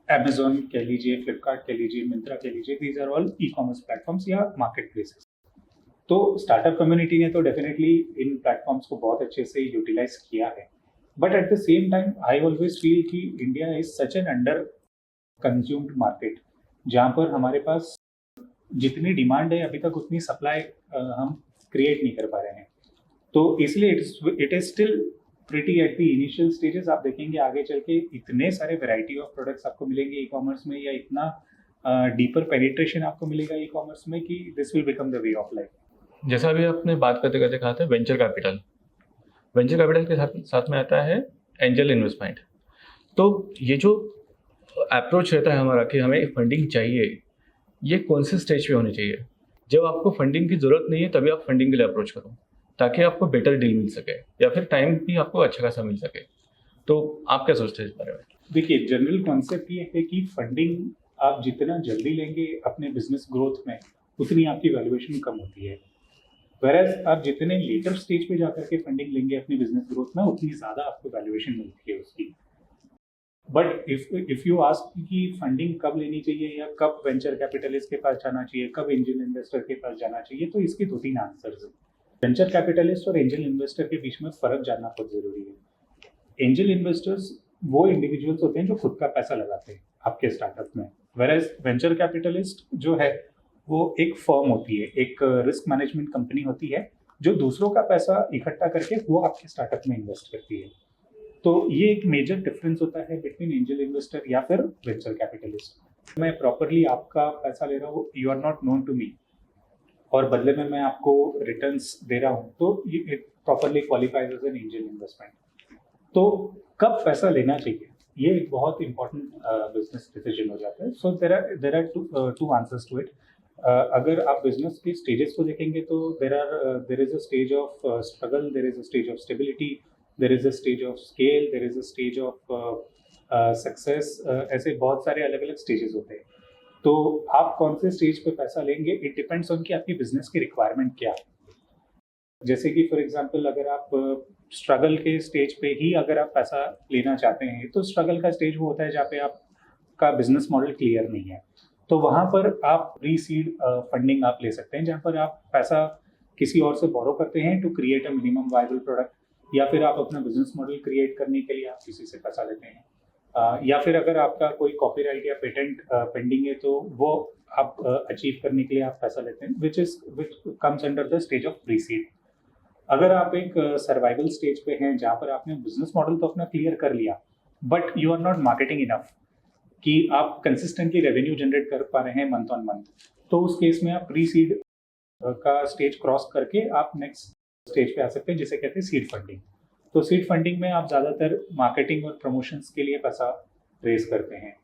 अमेजोन कह लीजिए, फ्लिपकार्ट कह लीजिए, मिंत्रा कह लीजिए, these are all e commerce platforms या मार्केट प्लेसेस। तो स्टार्टअप कम्युनिटी ने तो डेफिनेटली इन प्लेटफॉर्म्स को बहुत अच्छे से यूटिलाइज किया है, but at the same time I always feel कि India is such an under consumed market, जहाँ पर हमारे पास जितनी डिमांड है अभी तक उतनी सप्लाई हम क्रिएट नहीं कर पा रहे हैं। तो इसलिए it is still pretty at the initial stages. आप देखेंगे आगे चल के इतने सारे वैरायटी ऑफ प्रोडक्ट्स आपको मिलेंगे ई कॉमर्स में, या इतना डीपर पेनिट्रेशन आपको मिलेगा ई कॉमर्स में कि this will become the way of life. जैसा अभी आपने बात करते करते कहा था वेंचर कैपिटल, वेंचर कैपिटल के साथ में आता है एंजल इन्वेस्टमेंट। तो ये जो अप्रोच रहता है हमारा कि हमें फंडिंग चाहिए, ये कौन से स्टेज पे होनी चाहिए? जब आपको फंडिंग की ज़रूरत नहीं है तभी आप फंडिंग के लिए अप्रोच करो, ताकि आपको बेटर डील मिल सके या फिर टाइम भी आपको अच्छा खासा मिल सके। तो आप क्या सोचते हैं इस बारे में? देखिए, जनरल कॉन्सेप्ट ये है कि फंडिंग आप जितना जल्दी लेंगे अपने बिजनेस ग्रोथ में, उतनी आपकी वैल्यूएशन कम होती है। वेरएज आप जितने लेटर स्टेज पे जाकर के फंडिंग लेंगे अपनी बिजनेस ग्रोथ में, उतनी ज़्यादा आपको वैल्यूएशन मिलती है उसकी। बट इफ यू आस्क कि फंडिंग कब लेनी चाहिए या कब वेंचर कैपिटलिस्ट के पास जाना चाहिए, कब एंजल इन्वेस्टर के पास जाना चाहिए, तो इसके 2-3 आंसर्स हैं। वेंचर कैपिटलिस्ट और एंजल इन्वेस्टर के बीच में फ़र्क जानना बहुत ज़रूरी है। एंजल इन्वेस्टर्स वो इंडिविजुअल्स होते हैं जो खुद का पैसा लगाते हैं आपके स्टार्टअप में, वेरएज वेंचर कैपिटलिस्ट जो है वो एक फर्म होती है, एक रिस्क मैनेजमेंट कंपनी होती है जो दूसरों का पैसा इकट्ठा करके वो आपके स्टार्टअप में इन्वेस्ट करती है। तो ये एक मेजर डिफरेंस होता है बिटवीन एंजल इन्वेस्टर या फिर वेंचर कैपिटलिस्ट। मैं प्रॉपरली आपका पैसा ले रहा हूँ, you are not known to me, और बदले में मैं आपको रिटर्न्स दे रहा हूँ, तो ये properly qualifies as an angel investment. तो कब पैसा लेना चाहिए, ये एक बहुत इंपॉर्टेंट बिजनेस डिसीजन हो जाता है। So there are two answers to it. अगर आप बिजनेस के स्टेजेस को देखेंगे तो there is a stage of struggle, there is a stage of stability, there is a stage of scale, there is a stage of success. ऐसे बहुत सारे अलग अलग स्टेजेस होते हैं। तो आप कौन से स्टेज पे पैसा लेंगे, इट डिपेंड्स ऑन कि आपकी बिजनेस की रिक्वायरमेंट क्या है। जैसे कि फॉर एग्जांपल अगर आप स्ट्रगल के स्टेज पे ही अगर आप पैसा लेना चाहते हैं, तो स्ट्रगल का स्टेज वो होता है जहाँ पे आपका बिजनेस मॉडल क्लियर नहीं है। तो वहाँ पर आप प्री सीड फंडिंग आप ले सकते हैं, जहाँ पर आप पैसा किसी और से बोरो करते हैं to create a minimum viable product, या फिर आप अपना बिजनेस मॉडल क्रिएट करने के लिए आप किसी से पैसा लेते हैं। या फिर अगर आपका कोई कॉपीराइट या पेटेंट पेंडिंग है तो वो आप अचीव करने के लिए आप पैसा लेते हैं, which comes under the stage of pre seed. अगर आप एक सर्वाइवल स्टेज पे हैं जहाँ पर आपने बिजनेस मॉडल तो अपना क्लियर कर लिया, but you are not marketing enough कि आप कंसिस्टेंटली रेवेन्यू जनरेट कर पा रहे हैं मंथ ऑन मंथ, तो उस केस में आप प्री सीड का स्टेज क्रॉस करके आप नेक्स्ट स्टेज पे आ सकते हैं, जिसे कहते हैं सीड फंडिंग। तो सीड फंडिंग में आप ज़्यादातर मार्केटिंग और प्रमोशंस के लिए पैसा रेज करते हैं।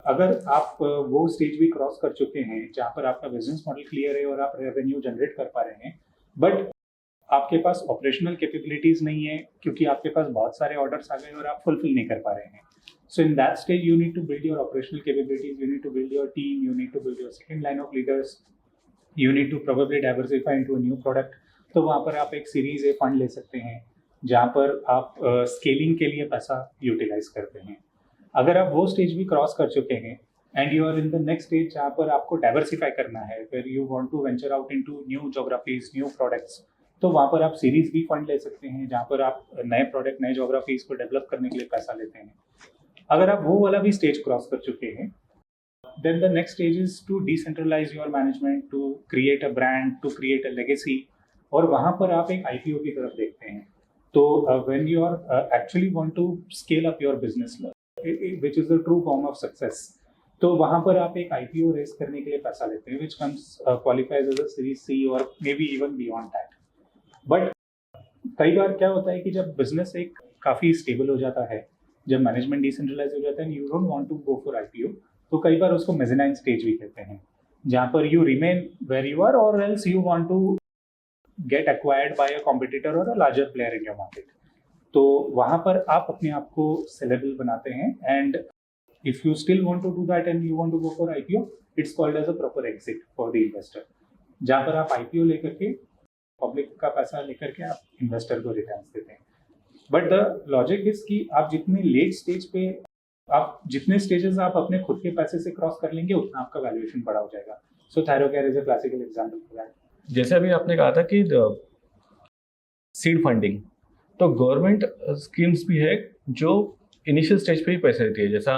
अगर आप वो स्टेज भी क्रॉस कर चुके हैं जहाँ पर आपका बिजनेस मॉडल क्लियर है और आप रेवेन्यू जनरेट कर पा रहे हैं, बट आपके पास ऑपरेशनल कैपेबिलिटीज नहीं है क्योंकि आपके पास बहुत सारे ऑर्डर्स आ गए और आप फुलफिल नहीं कर पा रहे हैं, so in that stage you need to build your operational capabilities, you need to build your team, you need to build your second line of leaders, you need to probably diversify into a new product। तो वहाँ पर आप एक सीरीज ए फंड ले सकते हैं जहाँ पर आप स्केलिंग के लिए पैसा यूटिलाइज करते हैं। अगर आप वो स्टेज भी क्रॉस कर चुके हैं and you are in the next stage जहाँ पर आपको डाइवर्सिफाई करना है, फिर you want to venture out into new geographies, new products, तो वहाँ पर आप सीरीज बी फंड ले सकते हैं जहाँ पर आप नए प्रोडक्ट, नए जोग्राफीज को डेवलप करने के लिए पैसा लेते हैं। अगर आप वो वाला भी स्टेज क्रॉस कर चुके हैं, then the next stage is to decentralize your management, to create a brand, to create a legacy, और वहाँ पर आप एक IPO की तरफ देखते हैं। तो when you are actually want to scale up your business, which is the true form of success, तो वहाँ पर आप एक IPO रेस करने के लिए पैसा लेते हैं, which comes qualifies as a series C or maybe even beyond that। But कई बार क्या होता है कि जब बिजनेस एक काफ़ी स्टेबल हो जाता है, जब मैनेजमेंट डिसेंट्रलाइज हो जाता है, you don't want to go for IPO, तो कई बार उसको मेज़नाइन स्टेज भी कहते हैं, जहाँ पर you remain where you are और else you want to get acquired by a competitor और a larger player in your market. तो वहाँ पर आप अपने आप को सेलेबल बनाते हैं, and if you still want to do that and you want to go for IPO, it's called as a proper exit for the investor, जहाँ पर आप IPO लेकर के पब्लिक का पैसा लेकर के आप इन्वेस्टर को रिटर्न्स देते हैं। बट द लॉजिक इज कि आप जितने लेट स्टेज पे, आप जितने स्टेजेस आप अपने खुद के पैसे से क्रॉस कर लेंगे, उतना आपका वैल्यूएशन बड़ा हो जाएगा। So Thyrocare is a classical example for that. जैसे अभी आपने कहा था कि सीड फंडिंग, तो गवर्नमेंट स्कीम्स भी है जो इनिशियल स्टेज पे ही पैसे देती है। जैसा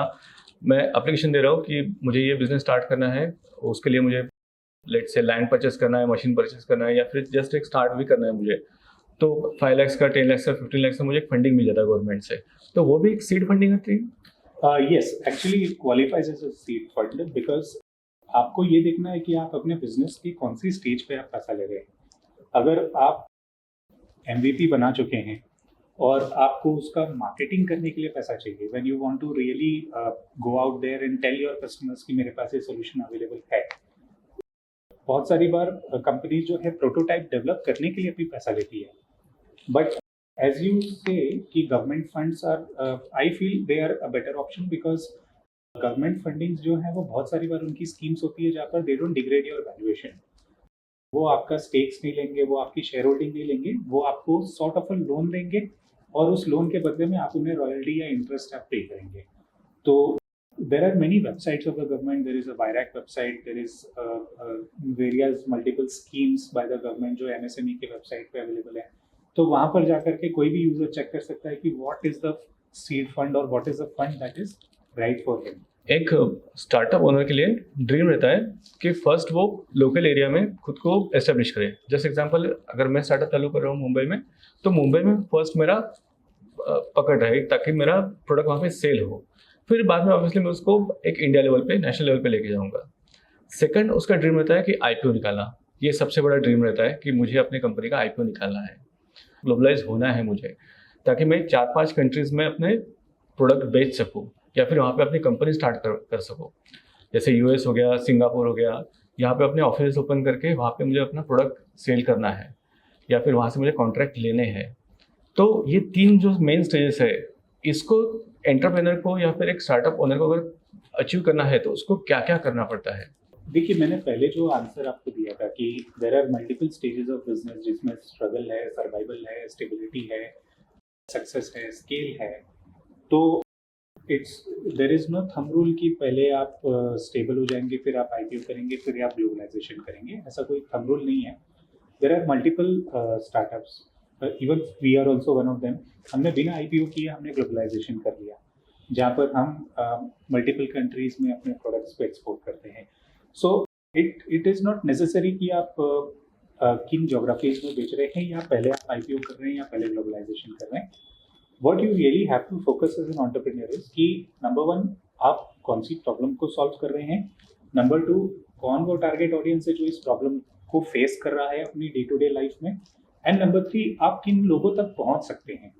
मैं एप्लीकेशन दे रहा हूँ कि मुझे ये बिजनेस स्टार्ट करना है, उसके लिए मुझे लेट से लैंड परचेस करना है, मशीन परचेस करना है, या फिर जस्ट एक स्टार्ट भी करना है मुझे, तो 5 लाख का, 10 लाख का, 15 लाख का मुझे एक फंडिंग मिल जाता है गवर्नमेंट से, तो वो भी एक सीड फंडिंग होती है। Yes, actually it qualifies as a seed fund because आपको ये देखना है कि आप अपने बिजनेस की कौन सी स्टेज पे आप पैसा ले रहे हैं। अगर आप MVP बना चुके हैं और आपको उसका मार्केटिंग करने के लिए पैसा चाहिए, when you want to really go out there and tell your customers कि मेरे पास ये सोल्यूशन अवेलेबल है। बहुत सारी बार कंपनीज जो है प्रोटोटाइप डेवलप करने के लिए भी पैसा लेती है, बट एज यू से कि government funds are, I feel they are a better option because government fundings जो है वो बहुत सारी बार उनकी स्कीम्स होती है जहाँ पर they don't degrade your valuation. वो आपका स्टेक्स नहीं लेंगे, वो आपकी शेयर होल्डिंग नहीं लेंगे, वो आपको सॉर्ट ऑफ अ लोन देंगे और उस लोन के बदले में आप उन्हें रॉयल्टी या इंटरेस्ट आप पे करेंगे। तो there are many websites of the government. There is a VIRAC website. There is various multiple schemes by the government जो MSME के वेबसाइट पे अवेलेबल है। तो वहाँ पर जाकर के कोई भी यूजर चेक कर सकता है कि what is the seed fund और what is the fund that is right for him. एक स्टार्टअप ओनर के लिए ड्रीम रहता है कि फर्स्ट वो लोकल एरिया में खुद को एस्टेब्लिश करे। जैसे एग्जांपल, अगर मैं स्टार्टअप चालू कर रहा हूँ मुंबई में, तो मुंबई में फर्स्ट मेरा पकड़ रहे ताकि मेरा प्रोडक्ट वहाँ पे सेल हो। फिर बाद में ऑब्वियसली मैं उसको एक इंडिया लेवल पे, नेशनल लेवल पे लेके जाऊँगा। सेकंड, उसका ड्रीम रहता है कि आईपीओ निकालना। ये सबसे बड़ा ड्रीम रहता है कि मुझे अपनी कंपनी का आईपीओ निकालना है, ग्लोबलाइज होना है मुझे, ताकि मैं 4-5 कंट्रीज़ में अपने प्रोडक्ट बेच सकूँ या फिर वहाँ पे अपनी कंपनी स्टार्ट कर सकूँ। जैसे यूएस हो गया, सिंगापुर हो गया, यहाँ पे अपने ऑफिस ओपन करके वहाँ पे मुझे अपना प्रोडक्ट सेल करना है या फिर वहाँ से मुझे कॉन्ट्रैक्ट लेने हैं। तो ये 3 जो मेन स्टेजेस है, इसको एंटरप्रेनर को या फिर एक स्टार्टअप ओनर को अगर अचीव करना है तो उसको क्या क्या करना पड़ता है? देखिए, मैंने पहले जो आंसर आपको दिया था कि there are multiple stages of business, जिसमें स्ट्रगल है, सर्वाइवल है, स्टेबिलिटी है, सक्सेस है, स्केल है। तो there is no thumb rule कि पहले आप स्टेबल हो जाएंगे, फिर आप आईपीओ करेंगे, फिर आप ग्लोबलाइजेशन करेंगे। ऐसा कोई थंब रूल नहीं है। There are multiple startups, even we are also one of them. हमने बिना आईपीओ किए हमने ग्लोबलाइजेशन कर लिया, जहाँ पर हम मल्टीपल कंट्रीज में अपने प्रोडक्ट्स को एक्सपोर्ट करते हैं। So it is not necessary कि आप किन जोग्राफीज में बेच रहे हैं, या पहले आप आईपीओ कर रहे हैं या पहले ग्लोबलाइजेशन कर रहे हैं। What you really have to focus as an entrepreneur is कि नंबर 1 आप कौन सी प्रॉब्लम को सॉल्व कर रहे हैं, नंबर 2 कौन वो टारगेट ऑडियंस है जो इस प्रॉब्लम को फेस कर रहा है अपनी डे टू डे लाइफ में, एंड नंबर 3 आप किन लोगों तक पहुंच सकते हैं।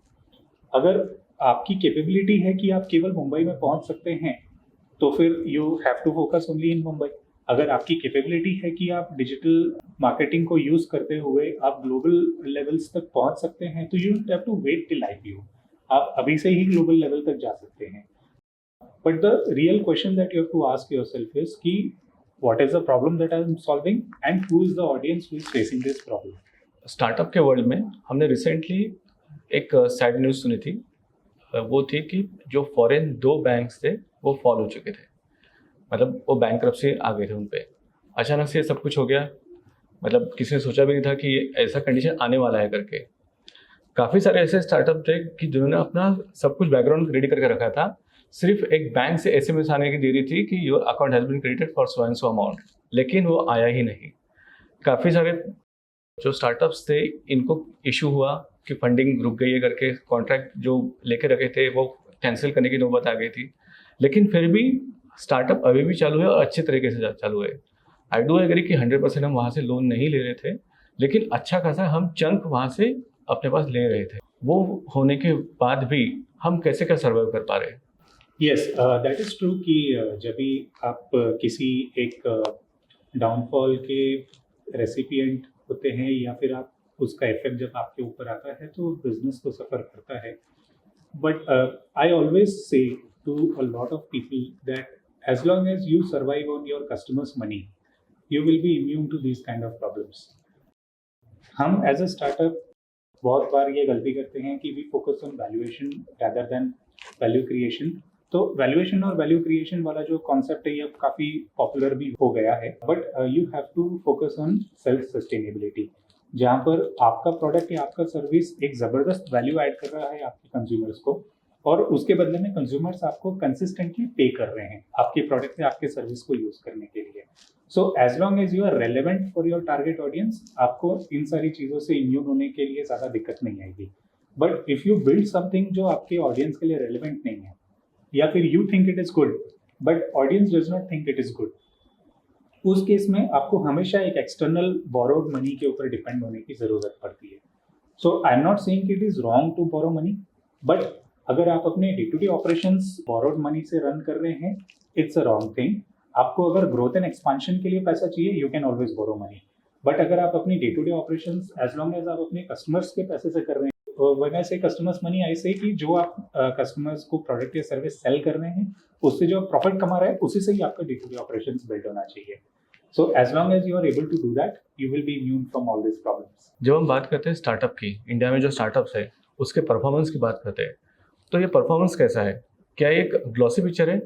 अगर आपकी कैपेबिलिटी है कि आप केवल मुंबई में पहुंच सकते हैं तो फिर you have to focus only in Mumbai. अगर आपकी कैपेबिलिटी है कि आप डिजिटल मार्केटिंग को यूज करते हुए आप ग्लोबल लेवल्स तक पहुंच सकते हैं, तो you have to wait till IPO. आप अभी से ही ग्लोबल लेवल तक जा सकते हैं। But the real question that you have to ask yourself is कि what is the problem that I am solving and who is the audience who is facing this problem. Startup के वर्ल्ड में हमने रिसेंटली एक सैड न्यूज़ सुनी थी। वो थी कि जो फॉरेन 2 बैंक्स थे वो फॉल हो चुके थे, मतलब वो बैंकरप्सी आ गए थे उन पे। अचानक से ये सब कुछ हो गया, मतलब किसी ने सोचा भी नहीं था कि ये ऐसा कंडीशन आने वाला है करके। काफ़ी सारे ऐसे स्टार्टअप थे कि जिन्होंने अपना सब कुछ बैकग्राउंड रेडी करके रखा था, सिर्फ एक बैंक से एसएमएस आने की देरी थी कि your account has been credited for so and so amount, लेकिन वो आया ही नहीं। काफ़ी सारे जो स्टार्टअप्स थे इनको इशू हुआ कि फंडिंग रुक गई है करके, कॉन्ट्रैक्ट जो लेके रखे थे वो कैंसिल करने की नौबत आ गई थी, लेकिन फिर भी स्टार्टअप अभी भी चालू है और अच्छे तरीके से चालू है। आई डू एग्री कि 100% हम वहाँ से लोन नहीं ले रहे थे, लेकिन अच्छा खासा हम चंक वहाँ से अपने पास ले रहे थे। वो होने के बाद भी हम कैसे क्या सर्वाइव कर पा रहे हैं? यस, दैट इज़ ट्रू कि जब भी आप किसी एक डाउनफॉल के रेसिपिएंट होते हैं या फिर आप उसका इफेक्ट जब आपके ऊपर आता है तो बिजनेस तो सफ़र करता है। But I always say to a lot of people that as long as you survive on your customers money, you will be immune to this kind of problems. हम एज अ स्टार्टअप बहुत बार ये गलती करते हैं कि we focus on valuation rather than value creation. तो वैल्यूएशन और वैल्यू क्रिएशन वाला जो कॉन्सेप्ट है ये अब काफ़ी पॉपुलर भी हो गया है, but you have to focus on self sustainability, जहाँ पर आपका प्रोडक्ट या आपका सर्विस एक ज़बरदस्त वैल्यू ऐड कर रहा है आपके कंज्यूमर्स को, और उसके बदले में कंज्यूमर्स आपको कंसिस्टेंटली पे कर रहे हैं आपके प्रोडक्ट या आपके सर्विस को यूज़ करने के लिए। So as long as you are relevant for your target audience, आपको इन सारी चीज़ों से इम्यून होने के लिए ज़्यादा दिक्कत नहीं आएगी। But if you build something जो आपके ऑडियंस के लिए रेलेवेंट नहीं है, या फिर you think it is good but audience does not think it is good, उस केस में आपको हमेशा एक एक्सटर्नल बोरोड मनी के ऊपर डिपेंड होने की ज़रूरत पड़ती है। So I am not saying it is wrong to borrow money, but अगर आप अपने day to day operations borrowed money से रन कर रहे हैं, इट्स अ रॉन्ग थिंग। आपको अगर ग्रोथ एंड एक्सपांशन के लिए पैसा चाहिए, you can always borrow money, but अगर आप अपनी day to day operations as long as आप अपने कस्टमर्स के पैसे से कर रहे हैं, व्हेन आई से कस्टमर्स मनी, आई से कि जो आप कस्टमर्स को प्रोडक्ट या सर्विस सेल कर रहे हैं, उससे जो आप प्रॉफिट कमा रहे हैं, उसी से ही आपका day to day operations build होना चाहिए. So as long as you are able to do that, you will be immune from all these problems. जब हम बात करते हैं स्टार्टअप की, इंडिया में जो स्टार्टअप्स है उसके परफॉर्मेंस की बात करते हैं, तो ये परफॉर्मेंस कैसा है? क्या ये एक ग्लॉसी पिक्चर है?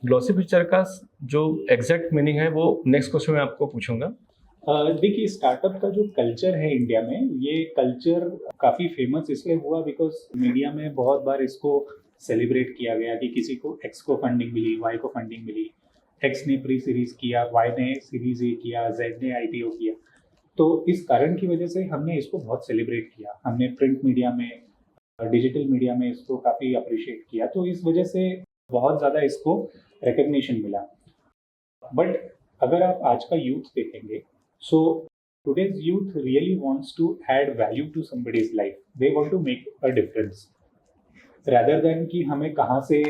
ग्लॉसी पिक्चर का जो एग्जैक्ट मीनिंग है वो नेक्स्ट क्वेश्चन में आपको पूछूंगा. देखिए, स्टार्टअप का जो कल्चर है इंडिया में, ये कल्चर काफ़ी फेमस इसलिए हुआ बिकॉज मीडिया में बहुत बार इसको सेलिब्रेट किया गया कि किसी को एक्स को फंडिंग मिली, वाई को फंडिंग मिली, एक्स ने प्री सीरीज किया, वाई ने सीरीज ए किया, जेड ने आईपीओ किया. तो इस कारण की वजह से हमने इसको बहुत सेलिब्रेट किया. हमने प्रिंट मीडिया में, डिजिटल मीडिया में इसको काफ़ी अप्रिशिएट किया. तो इस वजह से बहुत ज़्यादा इसको रिकग्निशन मिला. बट अगर आप आज का यूथ देखेंगे, सो today's youth really wants to add value to somebody's life. They want to make a difference. Rather than कि हमें कहाँ से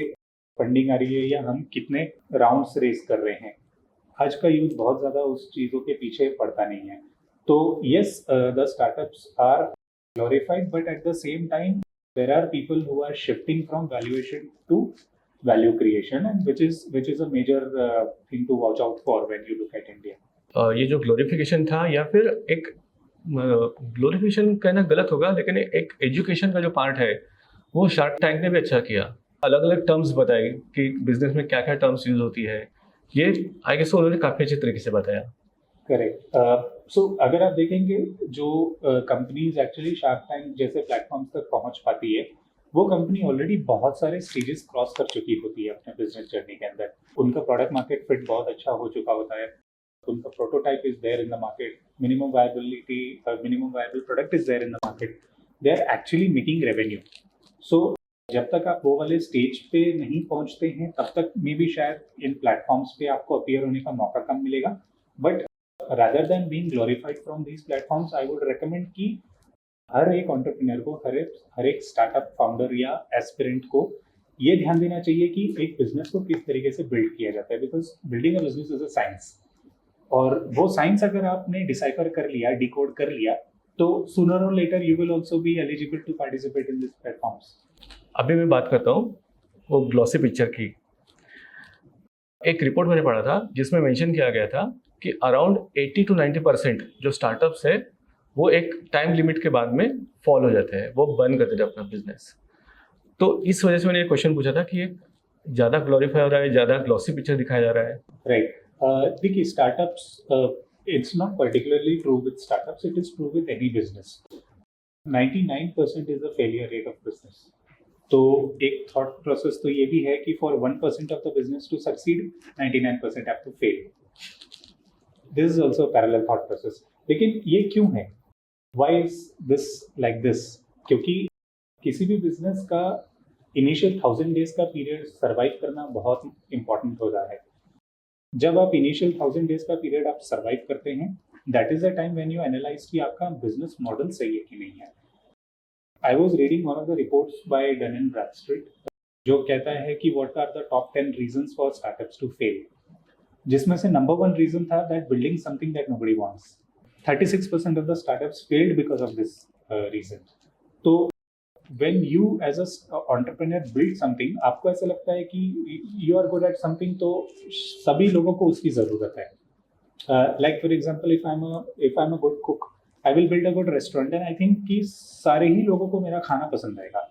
फंडिंग आ रही है या हम कितने राउंड्स रेस कर रहे हैं, आज का यूथ बहुत ज़्यादा उस चीज़ों के पीछे पड़ता नहीं है. तो yes, the startups are glorified, but at the same time, there are people who are shifting from valuation to value creation, and which is a major thing to watch out for when you look at India. ये जो ग्लोरिफिकेशन था, या फिर एक ग्लोरिफिकेशन कहना गलत होगा, लेकिन एक एजुकेशन का जो पार्ट है वो शार्क टैंक ने भी अच्छा किया. अलग अलग टर्म्स बताए कि बिजनेस में क्या क्या टर्म्स यूज होती है. ये आई गेस उन्होंने काफ़ी अच्छे तरीके से बताया. करेक्ट. सो अगर आप देखेंगे, जो कंपनीज एक्चुअली शार्क टैंक जैसे प्लेटफॉर्म्स तक पहुंच पाती है, वो कंपनी ऑलरेडी बहुत सारे स्टेजेस क्रॉस कर चुकी होती है अपने बिजनेस जर्नी के अंदर. उनका प्रोडक्ट मार्केट फिट बहुत अच्छा हो चुका होता है, उनका prototype is there in the market, minimum viable product is there in the market, they are actually making revenue. So जब तक आप वो वाले स्टेज पे नहीं पहुंचते हैं, तब तक मे बी शायद इन प्लेटफॉर्म्स पे आपको अपीयर होने का मौका कम मिलेगा. But rather than being glorified from these platforms, I would recommend कि हर एक एंटरप्रेन्योर को, हर एक स्टार्टअप फाउंडर या एस्पिरेंट को ये ध्यान देना चाहिए कि एक बिजनेस को किस तरीके से बिल्ड किया जाता है. Because building a business is a science, और वो साइंस अगर आपने डिसाइफर कर लिया, डिकोड कर लिया, तो सूनर और later you will also be eligible to participate in this platforms. अभी मैं बात करता हूँ वो ग्लॉसी पिक्चर की. एक रिपोर्ट मैंने पढ़ा था जिसमें मेंशन किया गया था कि अराउंड 80 to 90% जो स्टार्टअप्स है वो एक टाइम लिमिट के बाद में फॉल हो जाते हैं, वो बंद कर देते हैं अपना बिजनेस. तो इस वजह से मैंने ये क्वेश्चन पूछा था कि ये ज़्यादा ग्लोरीफाई हो रहा है, ज़्यादा ग्लॉसी पिक्चर दिखाया जा रहा है. राइट. देखिए, startups, it's not particularly true with startups, it is true with any business. 99% is the failure rate of business. तो एक थॉट प्रोसेस तो ये भी है कि for 1% of the business to succeed, 99% have to fail. This is also a parallel thought process. लेकिन ये क्यों है? Why is this like this? क्योंकि किसी भी बिजनेस का इनिशियल 1000 डेज का पीरियड सर्वाइव करना बहुत इंपॉर्टेंट हो रहा है. जब आप इनिशियल 1000 डेज का पीरियड आप सर्वाइव करते हैं, that is the time when you analyse कि आपका बिजनेस मॉडल सही है कि नहीं है. I was reading one of the reports by Dun and Bradstreet, जो कहता है कि what are the top 10 reasons for startups to fail, जिसमें से नंबर 1 रीजन था that building something that nobody wants. 36% of the startups failed because of this reason. तो when you as a entrepreneur build something, आपको ऐसा लगता है कि you are good at something, तो सभी लोगों को उसकी ज़रूरत है. Like for example, if I'm a good cook, I will build a good restaurant, and I think कि सारे ही लोगों को मेरा खाना पसंद आएगा.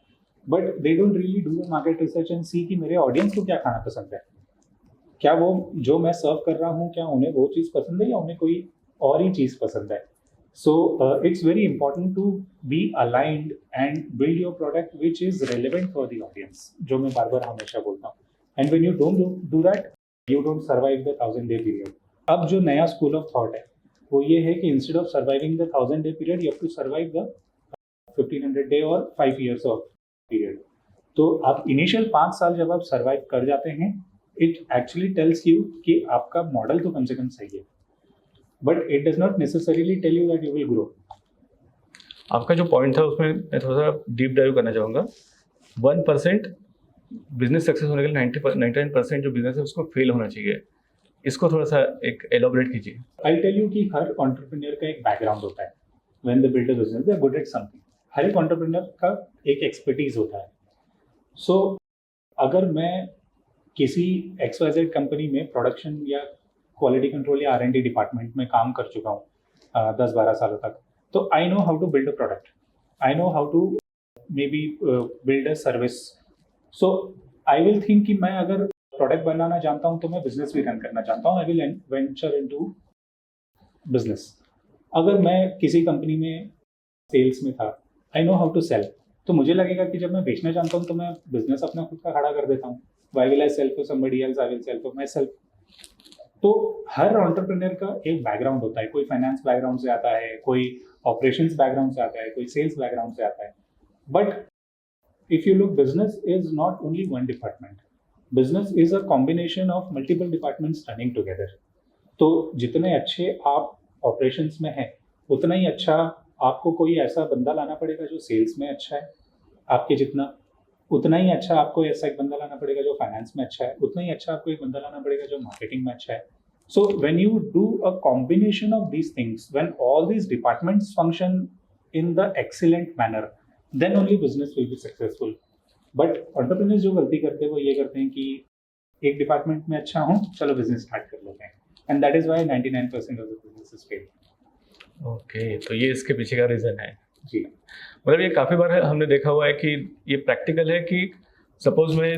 But they don't really do the market research and see कि मेरे ऑडियंस को क्या खाना पसंद है. क्या वो जो मैं सर्व कर रहा हूँ, क्या उन्हें वो चीज़ पसंद है या उन्हें कोई और ही चीज़ पसंद है. So it's very important to be aligned and build your product which is relevant for the audience, जो मैं बार बार हमेशा बोलता हूँ. And when you don't do that, you don't survive the 1000-day period. अब जो नया स्कूल ऑफ थॉट है वो ये है कि instead of surviving the 1000-day period, you have to survive the 1500-day और 5 years of period. तो आप इनिशियल 5 साल जब आप सर्वाइव कर जाते हैं, it actually tells you कि आपका मॉडल तो कम से कम सही है. But it does not necessarily tell you that you will grow. आपका जो पॉइंट था उसमें मैं थोड़ा सा डीप डाइव करना चाहूँगा. 1% बिजनेस सक्सेस होने के लिए 99% जो बिजनेस है उसको फेल होना चाहिए. इसको थोड़ा सा एक एलोबरेट कीजिए. I'll tell you कि हर entrepreneur का एक बैकग्राउंड होता है. When they build a business, they are good at something. हर एक एंटरप्रेन्योर का एक एक्सपर्टीज होता है. सो अगर मैं किसी XYZ कंपनी में प्रोडक्शन या क्वालिटी कंट्रोल या R&D डिपार्टमेंट में काम कर चुका हूँ 10-12 सालों तक, तो I know how to build a product, I know how to maybe build a service. So I will think कि मैं अगर प्रोडक्ट बनाना जानता हूँ तो मैं बिजनेस भी रन करना जानता हूँ. I will venture into business. अगर मैं किसी कंपनी में सेल्स में था, I know how to sell, तो मुझे लगेगा कि जब मैं बेचना जानता हूँ तो मैं बिजनेस अपना खुद का खड़ा कर देता हूँ. Why will I sell for somebody else, I will sell for myself. तो हर एंटरप्रेन्योर का एक बैकग्राउंड होता है. कोई फाइनेंस बैकग्राउंड से आता है, कोई ऑपरेशंस बैकग्राउंड से आता है, कोई सेल्स बैकग्राउंड से आता है. But if you look, business is not only one department. Business is a combination of multiple departments running together. तो जितने अच्छे आप ऑपरेशंस में हैं, उतना ही अच्छा आपको कोई ऐसा बंदा लाना पड़ेगा जो सेल्स में अच्छा है आपके जितना. उतना ही अच्छा आपको ऐसा एक बंदा लाना पड़ेगा जो फाइनेंस में अच्छा है. उतना ही अच्छा आपको एक बंदा लाना पड़ेगा जो मार्केटिंग में अच्छा है. So when you do a combination of these things, when all these departments function in the excellent manner, then only business will be successful. But entrepreneurs जो गलती करते हैं वो ये करते हैं कि एक डिपार्टमेंट में अच्छा हूँ, चलो बिजनेस स्टार्ट कर लेते हैं. And that is why 99% of the businesses fail. Okay, तो ये इसके पीछे का रीज़न है. जी. मतलब ये काफ़ी बार हमने देखा हुआ है कि ये प्रैक्टिकल है कि सपोज मैं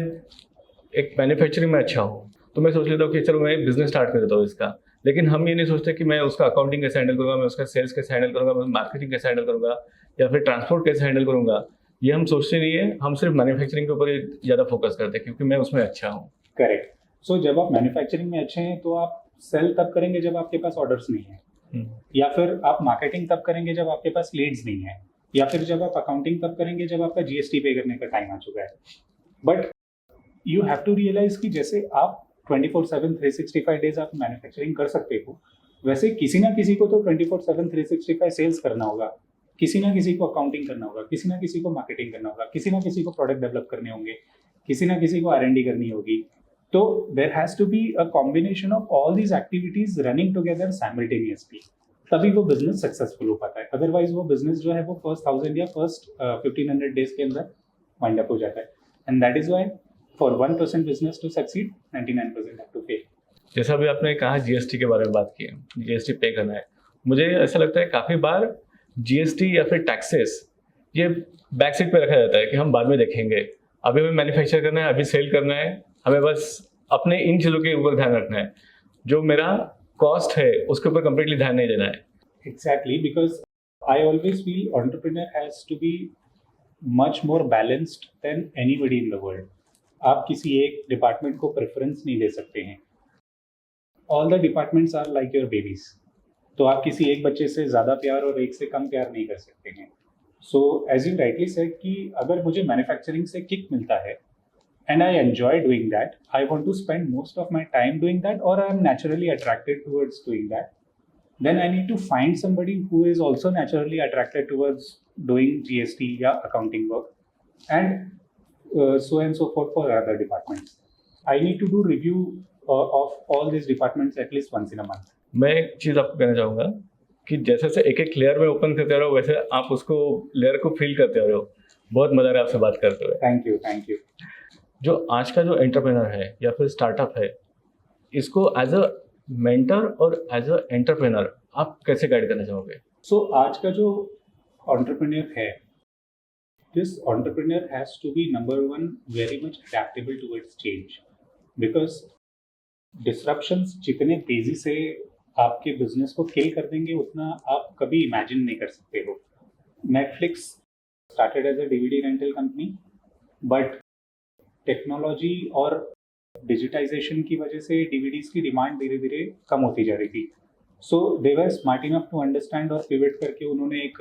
एक मैन्युफैक्चरिंग में अच्छा हूँ, तो मैं सोच लेता हूँ कि चलो मैं बिजनेस स्टार्ट कर देता हूँ इसका. लेकिन हम ये नहीं सोचते कि मैं उसका अकाउंटिंग कैसे हैंडल करूँगा, मैं उसका सेल्स कैसे हैंडल करूँगा, मैं मार्केटिंग कैसे हैंडल करूँगा, या फिर ट्रांसपोर्ट कैसे हैंडल करूँगा. ये हम सोचते नहीं है. हम सिर्फ मैन्युफैक्चरिंग के ऊपर ज़्यादा फोकस करते हैं क्योंकि मैं उसमें अच्छा हूँ. करेक्ट. सो जब आप मैन्युफैक्चरिंग में अच्छे हैं तो आप सेल तब करेंगे जब आपके पास ऑर्डर्स नहीं है, या फिर आप मार्केटिंग तब करेंगे जब आपके पास लीड्स नहीं है, या फिर जब आप अकाउंटिंग तब करेंगे जब आपका GST पे करने का टाइम आ चुका है. But you have to realize कि जैसे आप 24/7 365 डेज आप मैन्युफैक्चरिंग कर सकते हो, वैसे किसी ना किसी को तो 24/7 365 सेल्स करना होगा, किसी ना किसी को अकाउंटिंग करना होगा, किसी ना किसी को मार्केटिंग करना होगा, किसी ना किसी को प्रोडक्ट डेवलप करने होंगे, किसी ना किसी को R&D करनी होगी. तो there has to be a combination of all these activities running together simultaneously, तभी वो बिजनेस सक्सेसफुल हो पाता है. अदरवाइज वो बिजनेस जो है वो फर्स्ट 1000 या फर्स्ट 1500 डेज के अंदर वाइंड अप हो जाता है. And that is why for 1% business to succeed, 99% have to fail. जैसा अभी आपने कहा GST के बारे में बात की है, GST पे करना है. मुझे ऐसा लगता है काफ़ी बार GST या फिर टैक्सेस ये बैक सीट पे रखा जाता है कि हम बाद में देखेंगे. अभी हमें मैन्युफैक्चर करना है, अभी सेल करना है, हमें बस अपने इन चीज़ों के ऊपर ध्यान रखना है. जो मेरा कॉस्ट है उसके ऊपर कंप्लीटली ध्यान नहीं देना है. Exactly, because I always feel entrepreneur has to be much more balanced than anybody in the world. आप किसी एक डिपार्टमेंट को प्रेफरेंस नहीं दे सकते हैं. All the departments are like your babies. तो आप किसी एक बच्चे से ज़्यादा प्यार और एक से कम प्यार नहीं कर सकते हैं. So as you rightly said कि अगर मुझे मैन्युफैक्चरिंग से किक मिलता है and I enjoy doing that, I want to spend most of my time doing that, or I am naturally attracted towards doing that, then I need to find somebody who is also naturally attracted towards doing GST या accounting work, and so and so forth for other departments. I need to do review of all these departments at least once in a month. मैं एक चीज़ आपको कहना चाहूँगा कि जैसे जैसे एक एक लेयर में ओपन करते रहो वैसे आप उसको लेयर को फील करते रहो. बहुत मज़ा आ रहा है आपसे बात करते हुए. Thank you, thank you. जो आज का जो एंटरप्रेनर है या फिर स्टार्टअप है, इसको एज अ मेंटर और एज अ एंटरप्रेनर आप कैसे गाइड करना चाहोगे? So आज का जो entrepreneur है, this entrepreneur has to be number one very much adaptable towards change, because disruptions जितने तेजी से आपके बिजनेस को किल कर देंगे उतना आप कभी इमेजिन नहीं कर सकते हो. Netflix started as a DVD rental company, but technology और डिजिटाइजेशन की वजह से DVDs की डिमांड धीरे धीरे कम होती जा रही थी. सो दे वर स्मार्ट इनफ टू अंडरस्टैंड और पिवट करके उन्होंने एक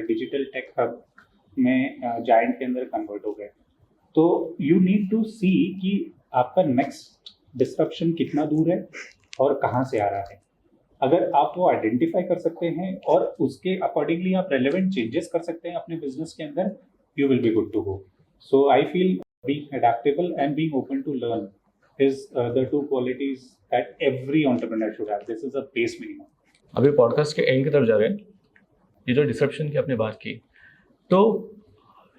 डिजिटल टेक हब में जायंट के अंदर कन्वर्ट हो गए. तो यू नीड टू सी कि आपका नेक्स्ट डिस्ट्रप्शन कितना दूर है और कहाँ से आ रहा है. अगर आप वो आइडेंटिफाई कर सकते हैं और उसके अकॉर्डिंगली आप रेलेवेंट चेंजेस कर सकते हैं अपने बिजनेस के अंदर, you will be good to go. So I feel being adaptable and being open to learn is the two qualities that every entrepreneur should have. This is a base minimum. अभी पॉडकास्ट के एंड की तरफ जा रहे हैं. ये जो डिसरप्शन की आपने बात की, तो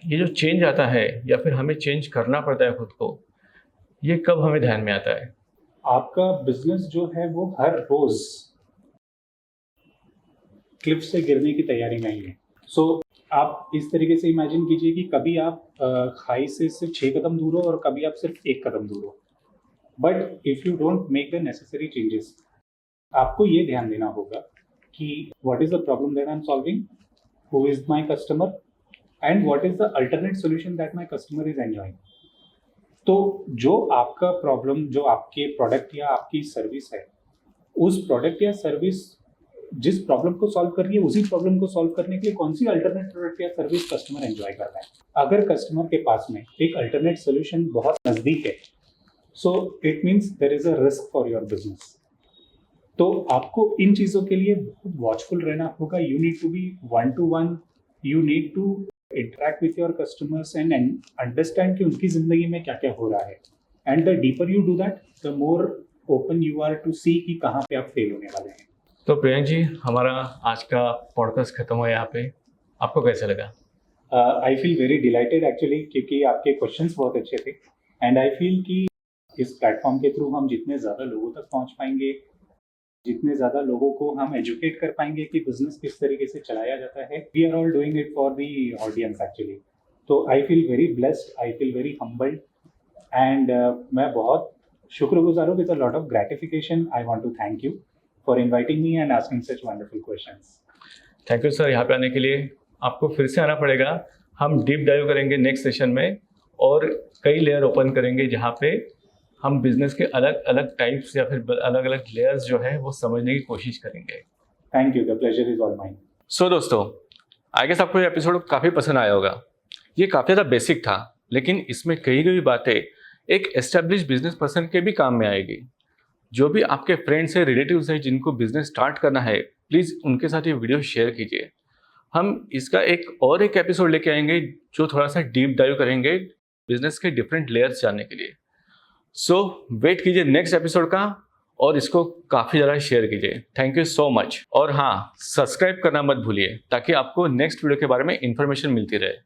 ये जो चेंज आता है या फिर हमें चेंज करना पड़ता है खुद को, ये कब हमें ध्यान में आता है? आपका बिजनेस जो है वो हर रोज क्लिफ से गिरने की तैयारी में ही है। सो आप इस तरीके से इमेजिन कीजिए कि कभी आप खाई से सिर्फ 6 कदम दूर हो और कभी आप सिर्फ 1 कदम दूर हो। But if you don't make the necessary changes, आपको ये ध्यान देना होगा कि what is the problem that I am solving, who is my customer and what is the alternate solution that my customer is enjoying. तो जो आपका प्रॉब्लम, जो आपके प्रोडक्ट या आपकी सर्विस है, उस प्रोडक्ट या सर्विस जिस प्रॉब्लम को सॉल्व कर रही है, उसी प्रॉब्लम को सॉल्व करने के लिए कौन सी अल्टरनेट प्रोडक्ट या सर्विस कस्टमर एंजॉय कर रहा है। अगर कस्टमर के पास में एक अल्टरनेट सोल्यूशन बहुत नज़दीक है, so it means there is a risk for your business. तो आपको इन चीज़ों के लिए बहुत वॉचफुल रहना होगा। You need to be 1-to-1, you need to interact with your customers and understand कि उनकी ज़िंदगी में क्या क्या हो रहा है। And the deeper you do that, the more open you are to see कि कहाँ पे आप फेल होने वाले हैं। तो प्रियंक जी, हमारा आज का पॉडकास्ट खत्म हुआ यहाँ पे। आपको कैसा लगा? आई फील वेरी डिलाइटेड एक्चुअली, क्योंकि आपके क्वेश्चंस बहुत अच्छे थे। एंड आई फील कि इस प्लेटफॉर्म के थ्रू हम जितने ज़्यादा लोगों तक पहुंच पाएंगे, जितने ज़्यादा लोगों को हम एजुकेट कर पाएंगे कि बिजनेस किस तरीके से चलाया जाता है, we are all doing it for the audience actually. तो I feel very blessed, I feel very humbled and मैं बहुत शुक्रगुजार हूँ। With a lot of gratification I want to thank you for inviting me and asking such wonderful questions. Thank you sir, यहाँ पे आने के लिए। आपको फिर से आना पड़ेगा। हम डीप डाइव करेंगे नेक्स्ट सेशन में और कई लेयर ओपन करेंगे जहाँ पे हम बिजनेस के अलग अलग टाइप्स या फिर अलग अलग लेयर्स जो है वो समझने की कोशिश करेंगे। Thank you, the pleasure is all mine. So दोस्तों, आई गेस आपको ये एपिसोड काफ़ी पसंद आया होगा। ये काफ़ी ज़्यादा बेसिक था, लेकिन इसमें कही गई बातें एक एस्टेब्लिश बिजनेस पर्सन के भी काम में आएगी। जो भी आपके फ्रेंड्स हैं, रिलेटिव्स हैं जिनको बिजनेस स्टार्ट करना है, प्लीज़ उनके साथ ये वीडियो शेयर कीजिए। हम इसका एक एपिसोड लेके आएंगे जो थोड़ा सा डीप डाइव करेंगे बिजनेस के डिफरेंट लेयर्स जानने के लिए। सो वेट कीजिए नेक्स्ट एपिसोड का और इसको काफ़ी ज़्यादा शेयर कीजिए। Thank you so much. और हाँ, सब्सक्राइब करना मत भूलिए ताकि आपको नेक्स्ट वीडियो के बारे में इंफॉर्मेशन मिलती रहे।